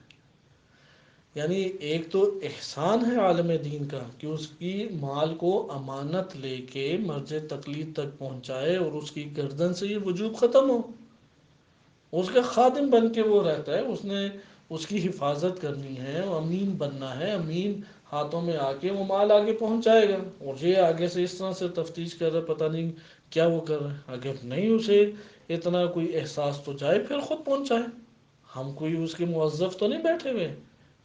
یعنی ایک تو احسان ہے عالم دین کا کہ اس کی مال کو امانت لے کے مرجع تقلید تک پہنچائے، اور اس کی گردن سے یہ وجوب ختم ہو، اس کا خادم بن کے وہ رہتا ہے، اس نے اس کی حفاظت کرنی ہے، وہ امین بننا ہے، امین ہاتھوں میں آ کے وہ مال آگے پہنچائے گا، اور یہ آگے سے اس طرح سے تفتیش کر رہا پتہ نہیں کیا وہ کر رہا ہے، اگر نہیں اسے اتنا کوئی احساس تو جائے پھر خود پہنچائے، ہم کوئی اس کے موظف تو نہیں بیٹھے ہوئے،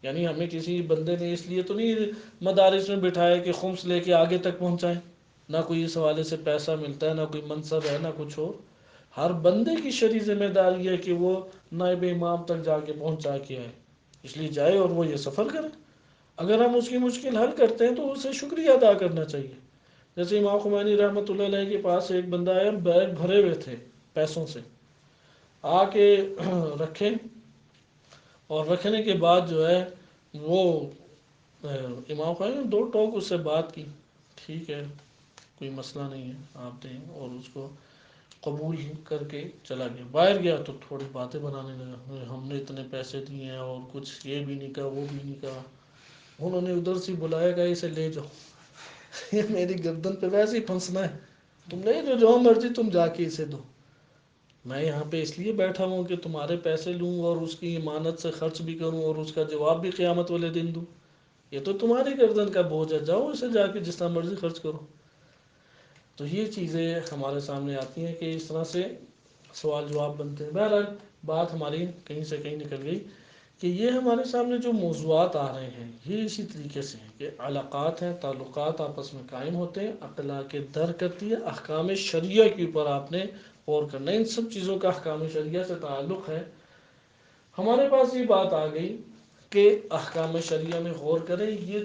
یعنی ہمیں کسی بندے نے اس لیے تو نہیں مدارس میں بٹھایا کہ خمس لے کے آگے تک پہنچائیں، نہ کوئی اس حوالے سے پیسہ ملتا ہے، نہ کوئی منصب ہے، نہ کچھ اور، ہر بندے کی شرعی ذمہ داری ہے کہ وہ نائب امام تک جا کے پہنچا کے آئے، اس لیے جائے اور وہ یہ سفر کرے، اگر ہم اس کی مشکل حل کرتے ہیں تو اسے شکریہ ادا کرنا چاہیے۔ جیسے امام خمینی رحمۃ اللہ علیہ کے پاس ایک بندہ آیا، بیگ بھرے ہوئے تھے پیسوں سے، آ کے رکھے، اور رکھنے کے بعد جو ہے وہ امام خمینی نے 2 ٹوک اس سے بات کی، ٹھیک ہے کوئی مسئلہ نہیں ہے آپ دیں، اور اس کو قبول کر کے چلا گیا، باہر گیا تو تھوڑی باتیں بنانے لگا، ہم نے اتنے پیسے دیے ہیں اور کچھ یہ بھی نہیں کہا وہ بھی نہیں کہا، انہوں نے ادھر سے بلایا کہ اسے لے جاؤ، یہ میری گردن پہ ویسے ہی پھنسنا ہے، تم لے جو جو مرضی تم جا کے اسے دو، میں یہاں پہ اس لیے بیٹھا ہوں کہ تمہارے پیسے لوں اور اس کی امانت سے خرچ بھی کروں اور اس کا جواب بھی قیامت والے دن دوں، یہ تو تمہاری گردن کا بوجھ ہے، جاؤ اسے جا کے جس طرح مرضی خرچ کرو۔ تو یہ چیزیں ہمارے سامنے آتی ہیں کہ اس طرح سے سوال جواب بنتے ہیں۔ بہرحال بات ہماری کہیں سے کہیں نکل گئی کہ یہ ہمارے سامنے جو موضوعات آ رہے ہیں یہ اسی طریقے سے ہیں کہ علاقات ہیں، تعلقات آپس میں قائم ہوتے ہیں، عقل آ کے در کرتی ہے، احکام شرعیہ کے اوپر آپ نے غور کرنا ہے، ان سب چیزوں کا احکام شرعیہ سے تعلق ہے۔ ہمارے پاس یہ بات آ گئی کہ احکام شرعیہ میں غور کریں، یہ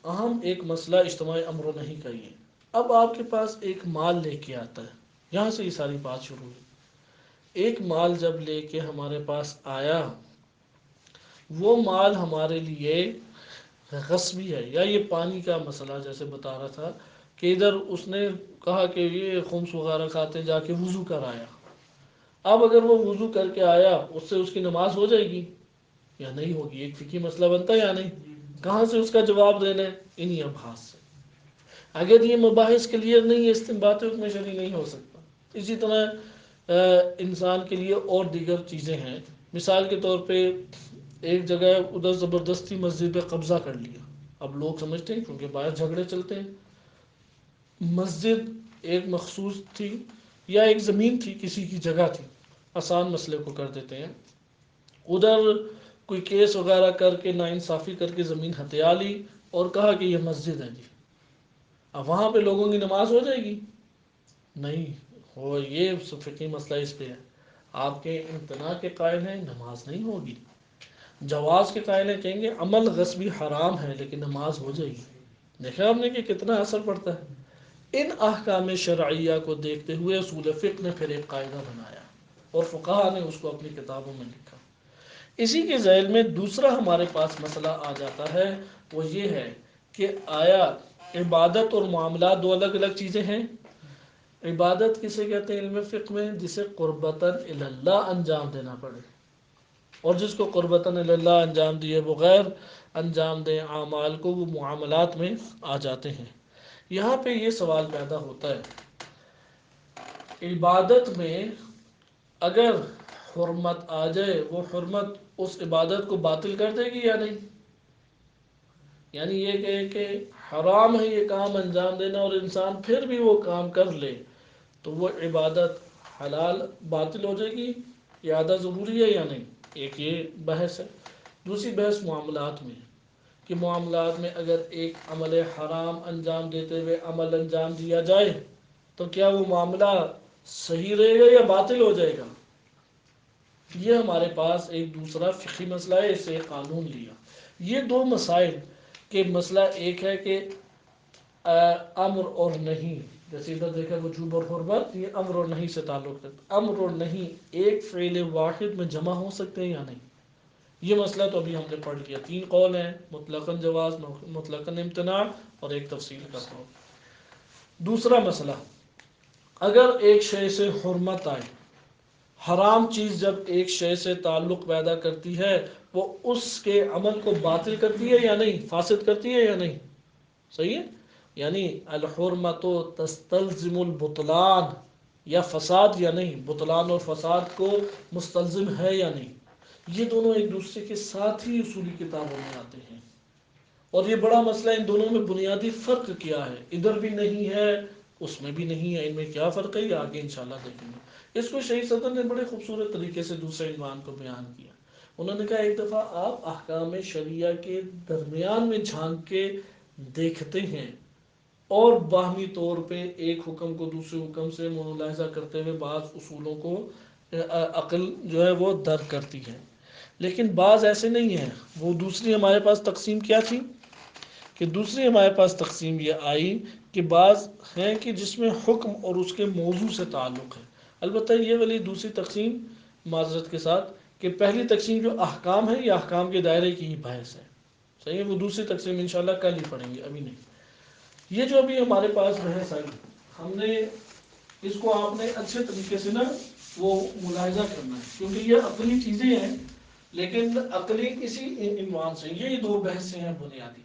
اہم ایک مسئلہ اجتماعی امر و نہیں کا یہ، اب آپ کے پاس ایک مال لے کے آتا ہے، یہاں سے یہ ساری بات شروع ہوئی، ایک مال جب لے کے ہمارے پاس آیا، وہ مال ہمارے لیے غصبی ہے، یا یہ پانی کا مسئلہ جیسے بتا رہا تھا کہ ادھر اس نے کہا کہ یہ خمس وغیرہ کھاتے، جا کے وضو کر آیا، اب اگر وہ وضو کر کے آیا اس سے اس کی نماز ہو جائے گی یا نہیں ہوگی، ایک فقہی مسئلہ بنتا ہے یا نہیں، کہاں سے اس کا جواب دینا ہے، انہی ابحاث سے، اگر یہ مباحث کلیئر نہیں ہے استنباط حکم شرعی نہیں ہو سکتا۔ اسی طرح انسان کے لیے اور دیگر چیزیں ہیں، مثال کے طور پہ ایک جگہ ادھر زبردستی مسجد پہ قبضہ کر لیا، اب لوگ سمجھتے ہیں کیونکہ باہر جھگڑے چلتے ہیں، مسجد ایک مخصوص تھی یا ایک زمین تھی کسی کی جگہ تھی، آسان مسئلے کو کر دیتے ہیں، ادھر کوئی کیس وغیرہ کر کے ناانصافی کر کے زمین ہتھیا لی اور کہا کہ یہ مسجد ہے جی، اب وہاں پہ لوگوں کی نماز ہو جائے گی؟ نہیں ہو، یہ فقہی مسئلہ اس پہ ہے، آپ کے امتناع کے قائل ہیں نماز نہیں ہوگی، جواز کے قائل ہیں کہیں گے عمل غصبی حرام ہے لیکن نماز ہو جائے گی۔ دیکھا آپ نے کہ کتنا اثر پڑتا ہے، ان احکام شرعیہ کو دیکھتے ہوئے اصول فقہ نے پھر ایک قاعدہ بنایا اور فقہا نے اس کو اپنی کتابوں میں لکھا۔ اسی کے ذیل میں دوسرا ہمارے پاس مسئلہ آ جاتا ہے، وہ یہ ہے کہ آیا عبادت اور معاملات دو الگ الگ چیزیں ہیں؟ عبادت کسے کہتے ہیں علم فقہ میں؟ جسے قربتاً الی اللہ انجام دینا پڑے، اور جس کو قربتاً الی اللہ انجام دیے بغیر انجام دیں اعمال کو، وہ معاملات میں آ جاتے ہیں۔ یہاں پہ یہ سوال پیدا ہوتا ہے، عبادت میں اگر حرمت آ جائے، وہ حرمت اس عبادت کو باطل کر دے گی یا نہیں؟ یعنی یہ کہ حرام ہے یہ کام انجام دینا اور انسان پھر بھی وہ کام کر لے تو وہ عبادت حلال باطل ہو جائے گی، یہ آدھا ضروری ہے یا نہیں؟ ایک یہ بحث ہے۔ دوسری بحث معاملات میں، کہ معاملات میں اگر ایک عمل حرام انجام دیتے ہوئے عمل انجام دیا جائے تو کیا وہ معاملہ صحیح رہے گا یا باطل ہو جائے گا؟ یہ ہمارے پاس ایک دوسرا فقہی مسئلہ ہے، اس سے ایک قانون لیا۔ یہ دو مسائل کہ مسئلہ ایک ہے کہ امر اور نہیں، جیسے ادھر دیکھا وجوب اور حرمت، یہ امر اور نہیں سے تعلق ہے، امر اور نہیں ایک فعل واحد میں جمع ہو سکتے ہیں یا نہیں؟ یہ مسئلہ تو ابھی ہم نے پڑھ لیا، 3 قول ہیں، مطلقاً جواز، مطلقاً امتناع اور ایک تفصیل کا قول۔ دوسرا مسئلہ، اگر ایک شے سے حرمت آئے، حرام چیز جب ایک شے سے تعلق پیدا کرتی ہے وہ اس کے عمل کو باطل کرتی ہے یا نہیں، فاسد کرتی ہے یا نہیں؟ صحیح ہے، یعنی الحرمت تستلزم البطلان، یا فساد یا نہیں، بطلان اور فساد کو مستلزم ہے یا نہیں، یہ دونوں ایک دوسرے کے ساتھ ہی اصولی کتابوں میں آتے ہیں۔ اور یہ بڑا مسئلہ، ان دونوں میں بنیادی فرق کیا ہے، ادھر بھی نہیں ہے اس میں بھی نہیں ہے، ان میں کیا فرق ہے یہ آگے انشاءاللہ دیکھیں گے۔ اس کو شہید صدر نے بڑے خوبصورت طریقے سے دوسرے عنوان کو بیان کیا۔ انہوں نے کہا ایک دفعہ آپ احکام شریعہ کے درمیان میں جھانک کے دیکھتے ہیں اور باہمی طور پہ ایک حکم کو دوسرے حکم سے ملاحظہ کرتے ہوئے بعض اصولوں کو عقل جو ہے وہ درک کرتی ہے، لیکن بعض ایسے نہیں ہیں۔ وہ دوسری ہمارے پاس تقسیم کیا تھی کہ دوسری ہمارے پاس تقسیم یہ آئی کہ بعض ہیں کہ جس میں حکم اور اس کے موضوع سے تعلق ہے۔ البتہ یہ والی دوسری تقسیم معذرت کے ساتھ کہ پہلی تقسیم جو احکام ہے یہ احکام کے دائرے کی ہی بحث ہے، صحیح ہے، وہ دوسری تقسیم انشاءاللہ کل ہی پڑھیں گے، ابھی نہیں۔ یہ جو ابھی ہمارے پاس بحث آئی، ہم نے اس کو آپ نے اچھے طریقے سے نا وہ ملاحظہ کرنا ہے، کیونکہ یہ عقلی چیزیں ہیں، لیکن عقلی اسی عنوان سے یہ دو بحثیں ہیں بنیادی۔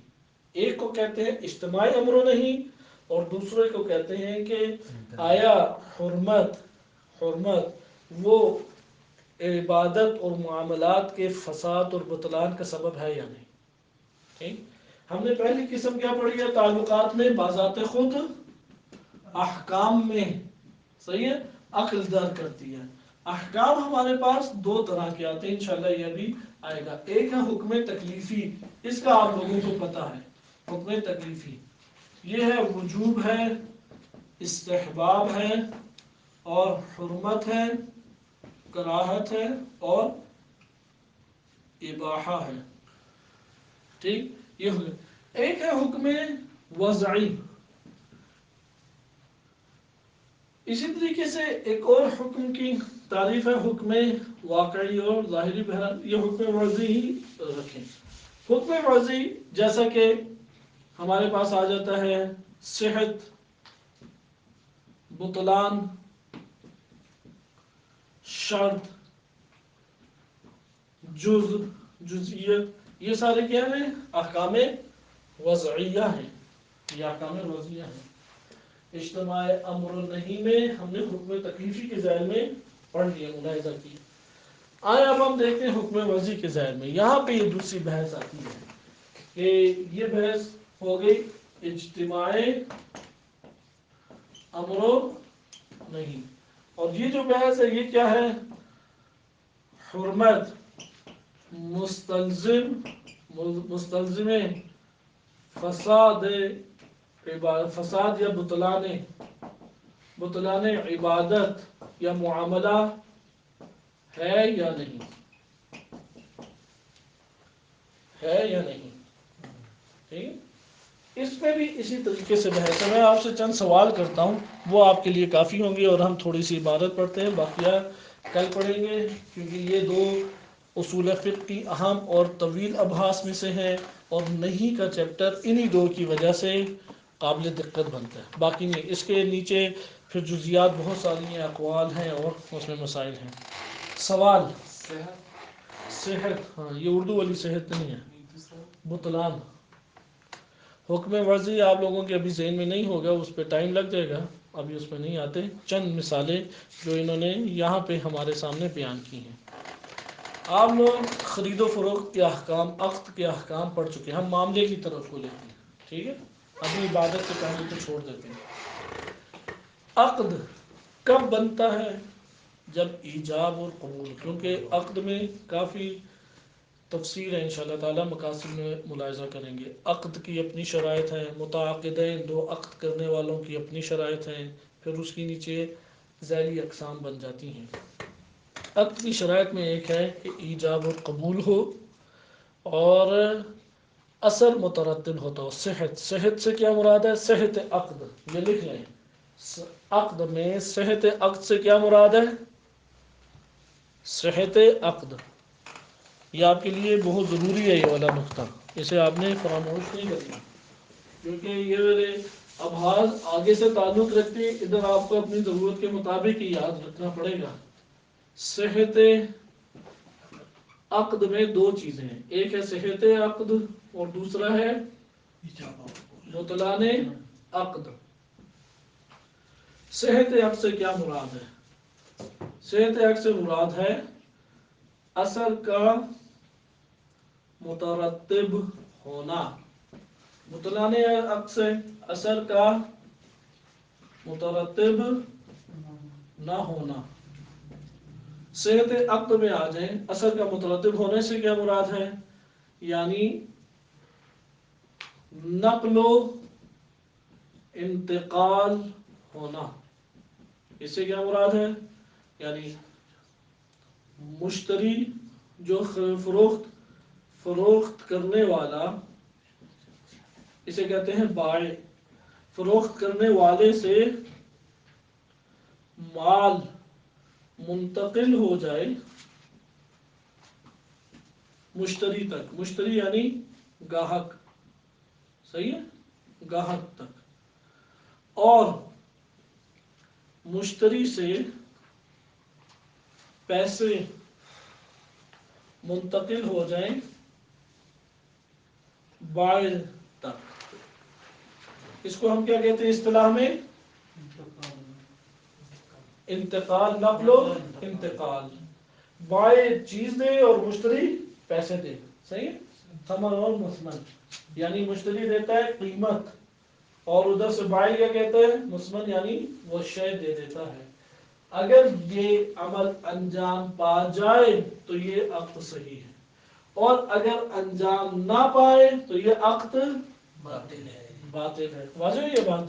ایک کو کہتے ہیں اجتماعی امر و نہیں، اور دوسرے کو کہتے ہیں کہ آیا حرمت وہ عبادت اور معاملات کے فساد اور بطلان کا سبب ہے یا نہیں۔ ٹھیک، ہم نے پہلی قسم کیا پڑھی ہے، تعلقات میں بذات خود احکام میں، صحیح ہے، عقل در کرتی ہے۔ احکام ہمارے پاس دو طرح کے آتے ہیں، انشاءاللہ یہ بھی آئے گا۔ ایک ہے حکم تکلیفی، اس کا آپ لوگوں کو پتہ ہے، حکم تکلیفی یہ ہے وجوب ہے، استحباب ہے، اور حرمت ہے، کراہت ہے، اور اباحہ ہے۔ ٹھیک، یہ ایک ہے حکم وضعی۔ اسی طریقے سے ایک اور حکم کی تعریف ہے حکم واقعی اور ظاہری۔ بہرحال یہ حکم وضعی ہی رکھیں۔ حکم وضعی جیسا کہ ہمارے پاس آ جاتا ہے صحت، بطلان، شرط، جزئیت، یہ سارے کیا ہیں، احکام وضعیہ ہیں، یہ احکام وضعیہ ہیں۔ اجتماع امر نہیں میں ہم نے حکم تکلیفی کے ذیل میں پڑھ لیا، ملاحظہ کیا۔ آئے اب ہم دیکھتے ہیں حکم وضعی کے ذیل میں، یہاں پہ یہ دوسری بحث آتی ہے کہ یہ بحث ہو گئی اجتماع امر نہیں، اور یہ جو بحث ہے یہ کیا ہے، حرمت مستلزم فساد یا بطلان عبادت یا معاملہ ہے یا نہیں، ہے یا نہیں۔ ٹھیک، اس میں بھی اسی طریقے سے بحث ہے۔ میں آپ سے چند سوال کرتا ہوں، وہ آپ کے لیے کافی ہوں گے، اور ہم تھوڑی سی عبارت پڑھتے ہیں، باقیہ کل پڑھیں گے، کیونکہ یہ دو اصول فقہ کی اہم اور طویل ابحاث میں سے ہے، اور نہیں کا چیپٹر انہی دو کی وجہ سے قابل دقت بنتا ہے۔ باقی نہیں، اس کے نیچے پھر جزیات بہت ساری ہیں، اقوال ہیں، اور اس میں مسائل ہیں۔ سوال، صحت، ہاں یہ اردو والی صحت نہیں ہے، بطلان۔ حکم وضعی آپ لوگوں کے ابھی ذہن میں نہیں ہوگا، اس پہ ٹائم لگ جائے گا، ابھی اس پہ نہیں آتے۔ چند مثالیں جو انہوں نے یہاں پہ ہمارے سامنے بیان کی ہیں۔ آپ لوگ خرید و فروخت کے احکام، عقد کے احکام پڑھ چکے ہیں، ہم معاملے کی طرف کو لیتے ہیں، ٹھیک ہے، ابھی عبادت سے پہلے تو چھوڑ دیتے ہیں۔ عقد کب بنتا ہے، جب ایجاب اور قبول، کیونکہ عقد میں کافی تفصیل ہے، انشاءاللہ تعالی مقاصد میں ملاحظہ کریں گے۔ عقد کی اپنی شرائط ہیں، متعاقدین دو عقد کرنے والوں کی اپنی شرائط ہیں، پھر اس کے نیچے ذیلی اقسام بن جاتی ہیں۔ عقد کی شرائط میں ایک ہے کہ ایجاب اور قبول ہو، اور اثر مترتب ہوتا ہو۔ صحت سے کیا مراد ہے، صحت عقد، یہ لکھ لیں، عقد میں صحت عقد سے کیا مراد ہے، صحت عقد۔ یہ آپ کے لیے بہت ضروری ہے، یہ والا نقطہ، اسے آپ نے فراموش نہیں کرنا، کیونکہ یہ میرے ابحاث آگے سے تعلق رکھتے ہیں، ادھر آپ کو اپنی ضرورت کے مطابق ہی یاد رکھنا پڑے گا۔ صحت عقد میں دو چیزیں ہیں، ایک ہے صحت عقد اور دوسرا ہے بطلان عقد۔ صحت عقد سے کیا مراد ہے؟ صحت عقد سے مراد ہے اثر کا مترتب ہونا، بطلان عقد سے اثر کا مترتب نہ ہونا۔ صحت عقد میں آ جائیں، اثر کا مترتب ہونے سے کیا مراد ہے؟ یعنی نقل و انتقال ہونا۔ اس سے کیا مراد ہے؟ یعنی مشتری جو فروخت کرنے والا، اسے کہتے ہیں بائع، فروخت کرنے والے سے مال منتقل ہو جائے مشتری تک، مشتری یعنی گاہک، صحیح ہے، گاہک تک، اور مشتری سے پیسے منتقل ہو جائیں بائع تک۔ اس کو ہم کیا کہتے ہیں اصطلاح میں؟ انتقال، نقل و انتقال۔ بائع چیز دے اور مشتری پیسے دے، صحیح ہے، ثمن اور مثمن، یعنی مشتری دیتا ہے قیمت اور ادھر سے بائع کیا کہتے ہیں؟ مثمن، یعنی وہ شے دے دیتا ہے۔ اگر یہ عمل انجام پا جائے تو یہ عقد صحیح ہے، اور اگر انجام نہ پائے تو یہ عقد باطل ہے۔ واضح ہے یہ بات؟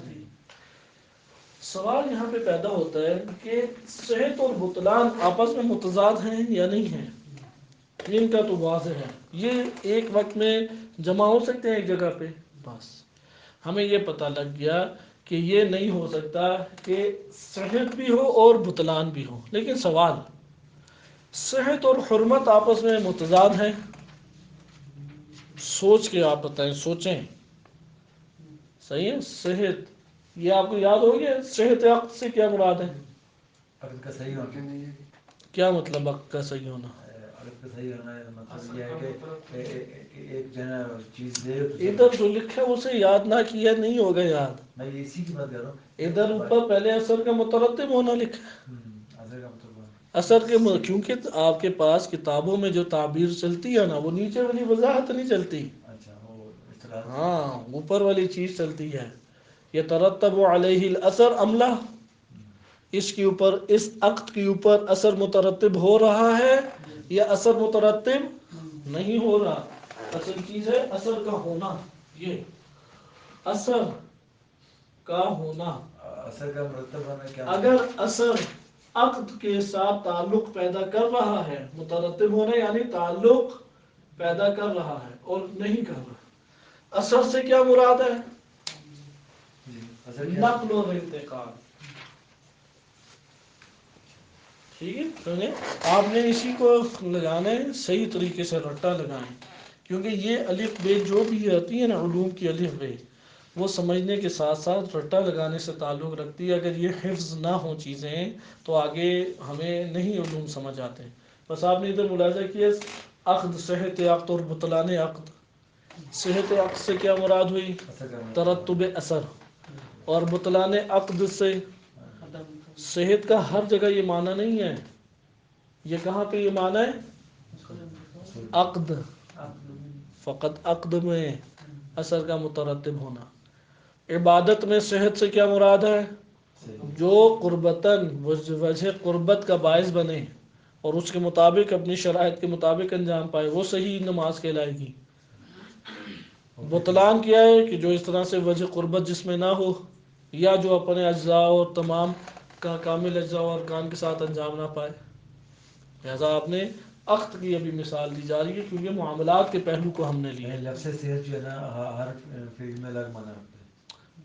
سوال یہاں پہ پیدا ہوتا ہے کہ صحت اور بطلان آپس میں متضاد ہیں یا نہیں ہیں؟ ان کا تو واضح ہے، یہ ایک وقت میں جمع ہو سکتے ہیں ایک جگہ پہ، بس ہمیں یہ پتہ لگ گیا کہ یہ نہیں ہو سکتا کہ صحت بھی ہو اور بطلان بھی ہو۔ لیکن سوال، صحت اور حرمت آپس میں متضاد ہیں؟ سوچ کے آپ بتائیں، سوچیں، صحیح ہے؟ صحت، یہ آپ کو یاد ہو گیا صحت عقد سے کیا مراد ہے؟ عقد کا صحیح ہونا۔ کیا مطلب عقد کا صحیح ہونا؟ عقد کا صحیح ہونا مطلب یہ ہے کہ ایک جنا چیز دے، ادھر جو لکھا ہے اسے یاد نہ کیا نہیں ہوگا یاد، میں اسی کی بات کر رہا ہوں۔ ادھر اوپر پہلے اثر کا مترتب ہونا لکھا ہے، اثر کا مطلب اثر کے کیونکہ آپ کے پاس کتابوں میں جو تعبیر چلتی ہے نا، وہ نیچے والی وضاحت نہیں چلتی، اچھا وہ اصطلاح، ہاں اوپر والی چیز چلتی ہے۔ یترتب علیہ الاثر عملہ، اس کے اوپر، اس عقد کے اوپر اثر مترتب ہو رہا ہے یا اثر مترتب نہیں ہو رہا؟ اصل چیز ہے اثر کا ہونا، یہ اثر کا ہونا۔ اثر کا مرتب ہونا کیا؟ اگر اثر عقد کے ساتھ تعلق پیدا کر رہا ہے، مترتب ہونا یعنی تعلق پیدا کر رہا ہے اور نہیں کر رہا، اثر سے کیا مراد ہے؟ نقل و انتقال، ٹھیک ہے؟ سنیں، آپ نے اسی کو لگانا ہے، صحیح طریقے سے رٹا لگائیں، کیونکہ یہ الف بے جو بھی آتی ہے نا علوم کی الف بے، وہ سمجھنے کے ساتھ ساتھ رٹا لگانے سے تعلق رکھتی ہے۔ اگر یہ حفظ نہ ہوں چیزیں تو آگے ہمیں نہیں علوم سمجھ آتے۔ بس آپ نے ادھر ملاحظہ کیا عقد، صحت عقد اور بطلان عقد۔ صحت عقد سے کیا مراد ہوئی؟ ترتب اثر، اور بطلان عقد سے صحت کا ہر جگہ یہ معنی نہیں ہے، یہ کہاں پہ یہ معنی ہے؟ عقد، فقط عقد میں اثر کا مترتب ہونا۔ عبادت میں صحت سے کیا مراد ہے؟ جو قربتاً وجہ قربت کا باعث بنے اور اس کے مطابق اپنی شرائط کے مطابق انجام پائے، وہ صحیح نماز کہلائے گی۔ بطلان کیا ہے کہ جو اس طرح سے وجہ قربت جس میں نہ ہو، یا جو اپنے اجزاء اور تمام کا کامل اجزاء اور ارکان کے ساتھ انجام نہ پائے۔ لہذا آپ نے عقد کی ابھی مثال دی جا رہی ہے کیونکہ معاملات کے پہلو کو ہم نے لیا، لفظ صحت جو ہے نا ہر فیلڈ میں الگ مانا ہوتا ہے،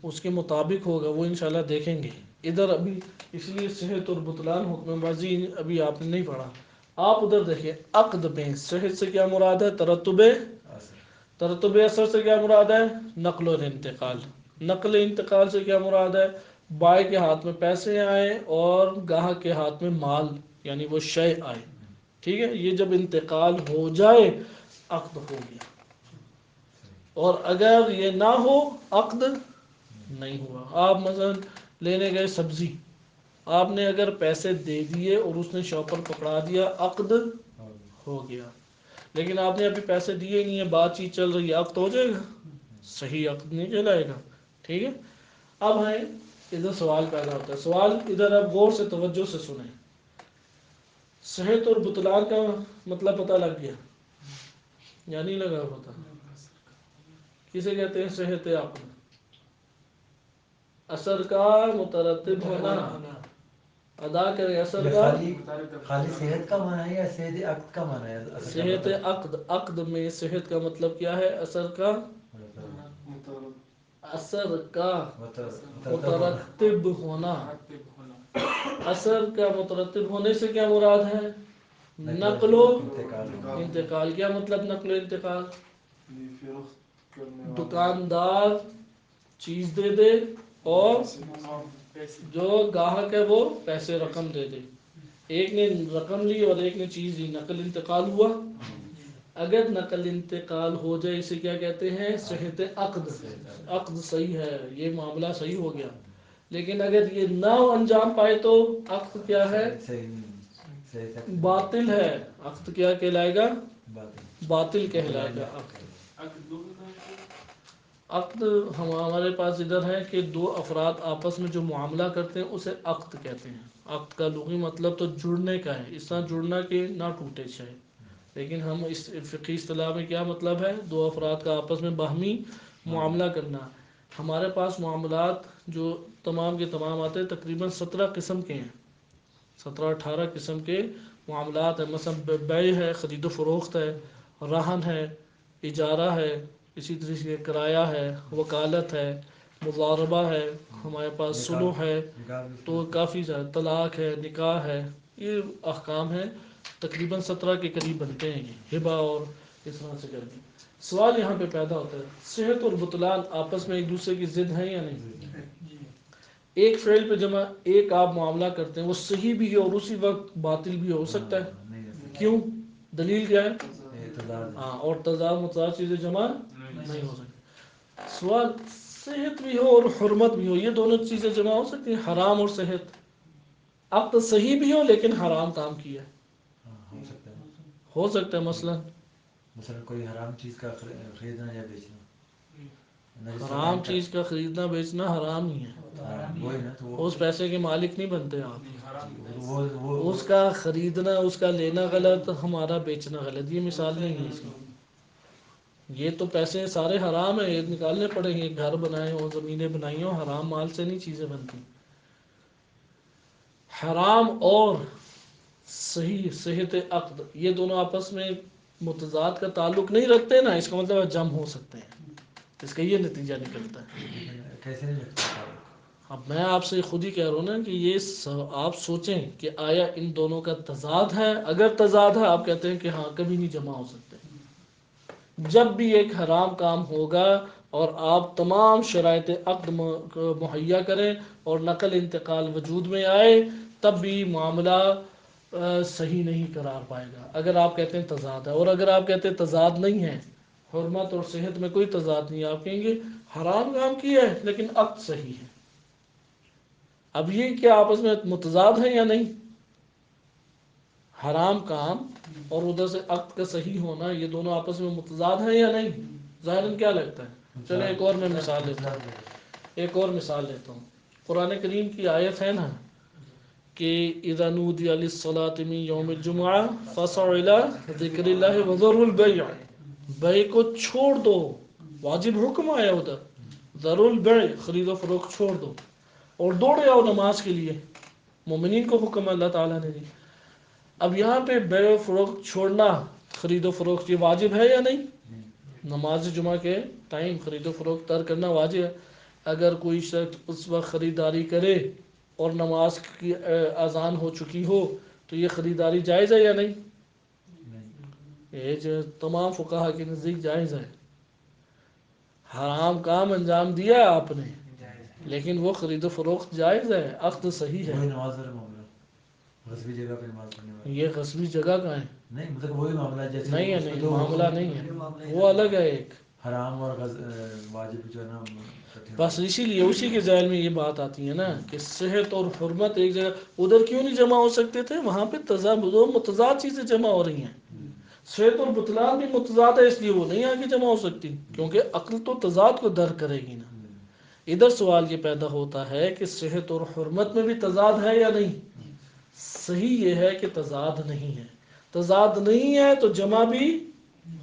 اس کے مطابق ہوگا، وہ انشاءاللہ دیکھیں گے۔ ادھر ابھی اس لیے صحت اور بطلان حکم ماضی ابھی آپ نے نہیں پڑھا، آپ ادھر دیکھیں عقد میں صحت سے کیا مراد ہے؟ ترتب اثر سے کیا مراد ہے؟ نقل و انتقال۔ نقل انتقال سے کیا مراد ہے؟ بائع کے ہاتھ میں پیسے آئے اور گاہک کے ہاتھ میں مال یعنی وہ شے آئے، ٹھیک ہے؟ یہ جب انتقال ہو جائے عقد ہو گیا، اور اگر یہ نہ ہو عقد نہیں ہوا۔ آپ مثلا لینے گئے سبزی، آپ نے اگر پیسے دے دیے اور اس نے شاپر پکڑا دیا، عقد ہو گیا. لیکن آپ نے ابھی پیسے دیے ہی نہیں ہے، بات چیت چل رہی ہے، عقد ہو جائے گا؟ صحیح عقد نہیں کہلائے گا. ٹھیک ہے. اب ہیں ادھر سوال پیدا ہوتا ہے. سوال ادھر اب غور سے توجہ سے سنیں. صحت اور بطلان کا مطلب پتہ لگ گیا یا نہیں لگا پتہ؟ کسے کہتے ہیں صحت عقد؟ اثر کا مترتب ہونا. ادا کرے اثر یہ کا. خالی صحت کا معنی ہے یا صحت عقد کا معنی ہے؟ صحت عقد. عقد میں صحت کا مطلب کیا ہے؟ اثر کا. اثر کا مترتب ہونا. اثر کا مترتب ہونے سے کیا مراد ہے؟ نقل و انتقال. کیا مطلب نقل و انتقال؟ دکاندار چیز دے دے اور جو گاہک ہے وہ پیسے رقم دے دے. ایک نے رقم لی اور ایک نے چیز لی، نقل انتقال ہوا. اگر نقل انتقال ہو جائے اسے کیا کہتے ہیں؟ صحت عقد. عقد صحیح ہے، یہ معاملہ صحیح ہو گیا. لیکن اگر یہ نہ انجام پائے تو عقد کیا ہے؟ باطل ہے. عقد کیا کہلائے گا؟ باطل کہلائے گا عقد. عقد ہمارے پاس ادھر ہے کہ دو افراد آپس میں جو معاملہ کرتے ہیں اسے عقد کہتے ہیں. عقد کا لغوی مطلب تو جڑنے کا ہے، اس طرح جڑنا کہ نہ ٹوٹے شے. لیکن ہم اس فقہی اصطلاح میں کیا مطلب ہے؟ دو افراد کا آپس میں باہمی معاملہ کرنا. ہمارے پاس معاملات جو تمام کے تمام آتے ہیں تقریباً 17 قسم کے ہیں. 17-18 قسم کے معاملات ہیں. مثلا بیع ہے، خرید و فروخت ہے، رہن ہے، اجارہ ہے، اسی طرح سے کرایہ ہے، وکالت ہے، مضاربہ ہے، ہمارے پاس صلح ہے، تو کافی زیادہ طلاق ہے، نکاح ہے. یہ احکام ہیں تقریباً 17 کے قریب بنتے ہیں. یہ ہبہ اور اس طرح سے کرتے ہیں. سوال یہاں پہ پیدا ہوتا ہے صحت اور بطلان آپس میں ایک دوسرے کی ضد ہیں یا نہیں؟ ایک فعل پہ جمع ایک آپ معاملہ کرتے ہیں وہ صحیح بھی ہے اور اسی وقت باطل بھی ہو سکتا ہے. کیوں؟ دلیل کیا ہے؟ ہاں، اور تضاد متضاد چیزیں جمع نہیں ہو سکتی. سوال صحت بھی ہو اور حرمت بھی ہو، یہ دونوں چیزیں جمع ہو سکتی ہیں؟ حرام اور صحت. اب تو صحیح بھی ہو لیکن حرام کام کیا ہو سکتا ہے. مثلا کوئی حرام چیز کا خریدنا یا بیچنا. حرام چیز کا خریدنا بیچنا حرام ہی ہے. اس پیسے کے مالک نہیں بنتے آپ. اس کا خریدنا، اس کا لینا غلط، ہمارا بیچنا غلط. یہ مثال نہیں ہے اس کی. یہ تو پیسے سارے حرام ہیں، یہ نکالنے پڑیں گے. گھر بنائے ہوں، زمینیں بنائی ہوں، حرام مال سے نہیں چیزیں بنتی. حرام اور صحیح صحت عقد یہ دونوں آپس میں متضاد کا تعلق نہیں رکھتے نا، اس کا مطلب جم ہو سکتے ہیں. اس کا یہ نتیجہ نکلتا ہے. کیسے نہیں لگتا؟ اب میں آپ سے خود ہی کہہ رہا ہوں نا کہ یہ آپ سوچیں کہ آیا ان دونوں کا تضاد ہے. اگر تضاد ہے آپ کہتے ہیں کہ ہاں کبھی نہیں جمع ہو سکتے. جب بھی ایک حرام کام ہوگا اور آپ تمام شرائط عقد مہیا کریں اور نقل انتقال وجود میں آئے تب بھی معاملہ صحیح نہیں قرار پائے گا. اگر آپ کہتے ہیں تضاد ہے، اور اگر آپ کہتے ہیں تضاد نہیں ہے، حرمت اور صحت میں کوئی تضاد نہیں، آپ کہیں گے حرام کام کیا ہے لیکن عقد صحیح ہے. اب یہ کیا آپس میں متضاد ہیں یا نہیں؟ حرام کام اور ادھر سے عقد کا صحیح ہونا، یہ دونوں آپس میں متضاد ہیں یا نہیں؟ ظاہراً کیا لگتا ہے؟ چلو ایک اور میں مثال لیتا ہوں. ایک اور مثال لیتا ہوں. قرآن کریم کی آیت ہے نا کہ اذا نودی للصلاة من یوم الجمعہ فاسعوا الی ذکر اللہ وذروا البیع. بیع کو چھوڑ دو، واجب حکم آیا ادھر. ذروا البیع، خرید و فروخت چھوڑ دو اور دوڑے آؤ نماز کے لیے. مومنین کو حکم اللہ تعالیٰ نے دی. اب یہاں پہ بیع و فروخت چھوڑنا، خرید و فروخت یہ واجب ہے یا نہیں؟ نماز جمعہ کے ٹائم خرید و فروخت ترک کرنا واجب ہے. اگر کوئی شخص اس وقت خریداری کرے اور نماز کی اذان ہو چکی ہو تو یہ خریداری جائز ہے یا نہیں؟ یہ جو تمام فقہا کے نزدیک جائز ہے. حرام کام انجام دیا آپ نے لیکن وہ خرید و فروخت جائز ہے، عقد صحیح ہے. غصبی جگہ پہ نماز پڑھنے والا. یہ غصبی جگہ کا ہے نہیں، مطلب وہی معاملہ جیسے نہیں ہے. نہیں معاملہ نہیں ہے، وہ الگ ہے. ایک حرام اور واجب جو ہے نا بس اسی لیے اسی کے ذہن میں یہ بات آتی ہے نا کہ صحت اور حرمت ایک جگہ، ادھر کیوں نہیں جمع ہو سکتے تھے؟ وہاں پہ دو متضاد چیزیں جمع ہو رہی ہیں. صحت اور بطلان بھی متضاد ہے، اس لیے وہ نہیں آگے جمع ہو سکتی، کیونکہ عقل تو تضاد کو درک کرے گی نا. ادھر سوال یہ پیدا ہوتا ہے کہ صحت اور حرمت میں بھی تضاد ہے یا نہیں؟ صحیح یہ ہے کہ تضاد نہیں ہے. تضاد نہیں ہے تو جمع بھی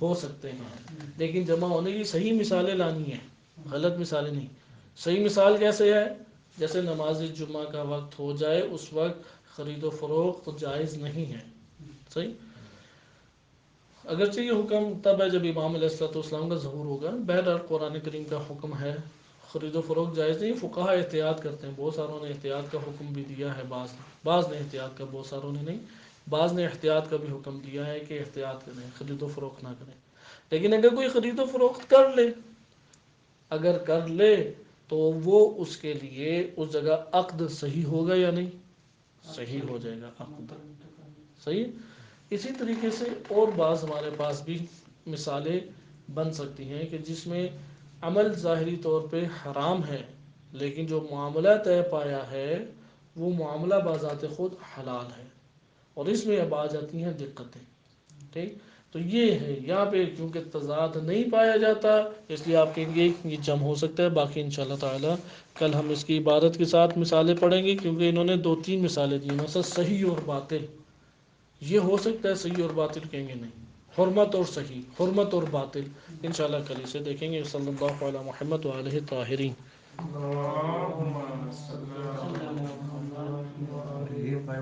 ہو سکتے ہیں، لیکن جمع ہونے کی صحیح مثالیں لانی ہیں، غلط مثالیں نہیں. صحیح مثال کیسے ہے؟ جیسے نماز جمعہ کا وقت ہو جائے اس وقت خرید و فروخت تو جائز نہیں ہے. صحیح. اگرچہ یہ حکم تب ہے جب امام علیہ السلام کا ظہور ہوگا. بہرحال قرآن کریم کا حکم ہے خرید و فروخت جائز نہیں. فقہا احتیاط کرتے ہیں، بہت ساروں نے احتیاط کا حکم بھی دیا ہے، بعض نے احتیاط کا، بہت ساروں نے نہیں. بعض نے احتیاط کا بھی حکم دیا ہے کہ احتیاط کریں، خرید و فروخت نہ کریں. لیکن اگر کوئی خرید و فروخت کر لے، اگر کر لے تو وہ اس کے لیے اس جگہ عقد صحیح ہوگا یا نہیں؟ صحیح ہو جائے گا عقد. صحیح. اسی طریقے سے اور بعض ہمارے پاس بھی مثالیں بن سکتی ہیں کہ جس میں عمل ظاہری طور پہ حرام ہے لیکن جو معاملہ طے پایا ہے وہ معاملہ بذات خود حلال ہے، اور اس میں اب آ جاتی ہیں دقتیں. ٹھیک. تو یہ ہے یہاں پہ کیونکہ تضاد نہیں پایا جاتا اس لیے آپ کہیں گے یہ جمع ہو سکتا ہے. باقی انشاءاللہ تعالی کل ہم اس کی عبارت کے ساتھ مثالیں پڑھیں گے، کیونکہ انہوں نے 2-3 مثالیں دی. مثلا صحیح اور باطل، یہ ہو سکتا ہے صحیح اور باطل کہیں گے نہیں. حرمت اور صحیح، حرمت اور باطل، انشاءاللہ کل اسے دیکھیں گے. صلی اللہ علی محمد وآلہ الطاہرین.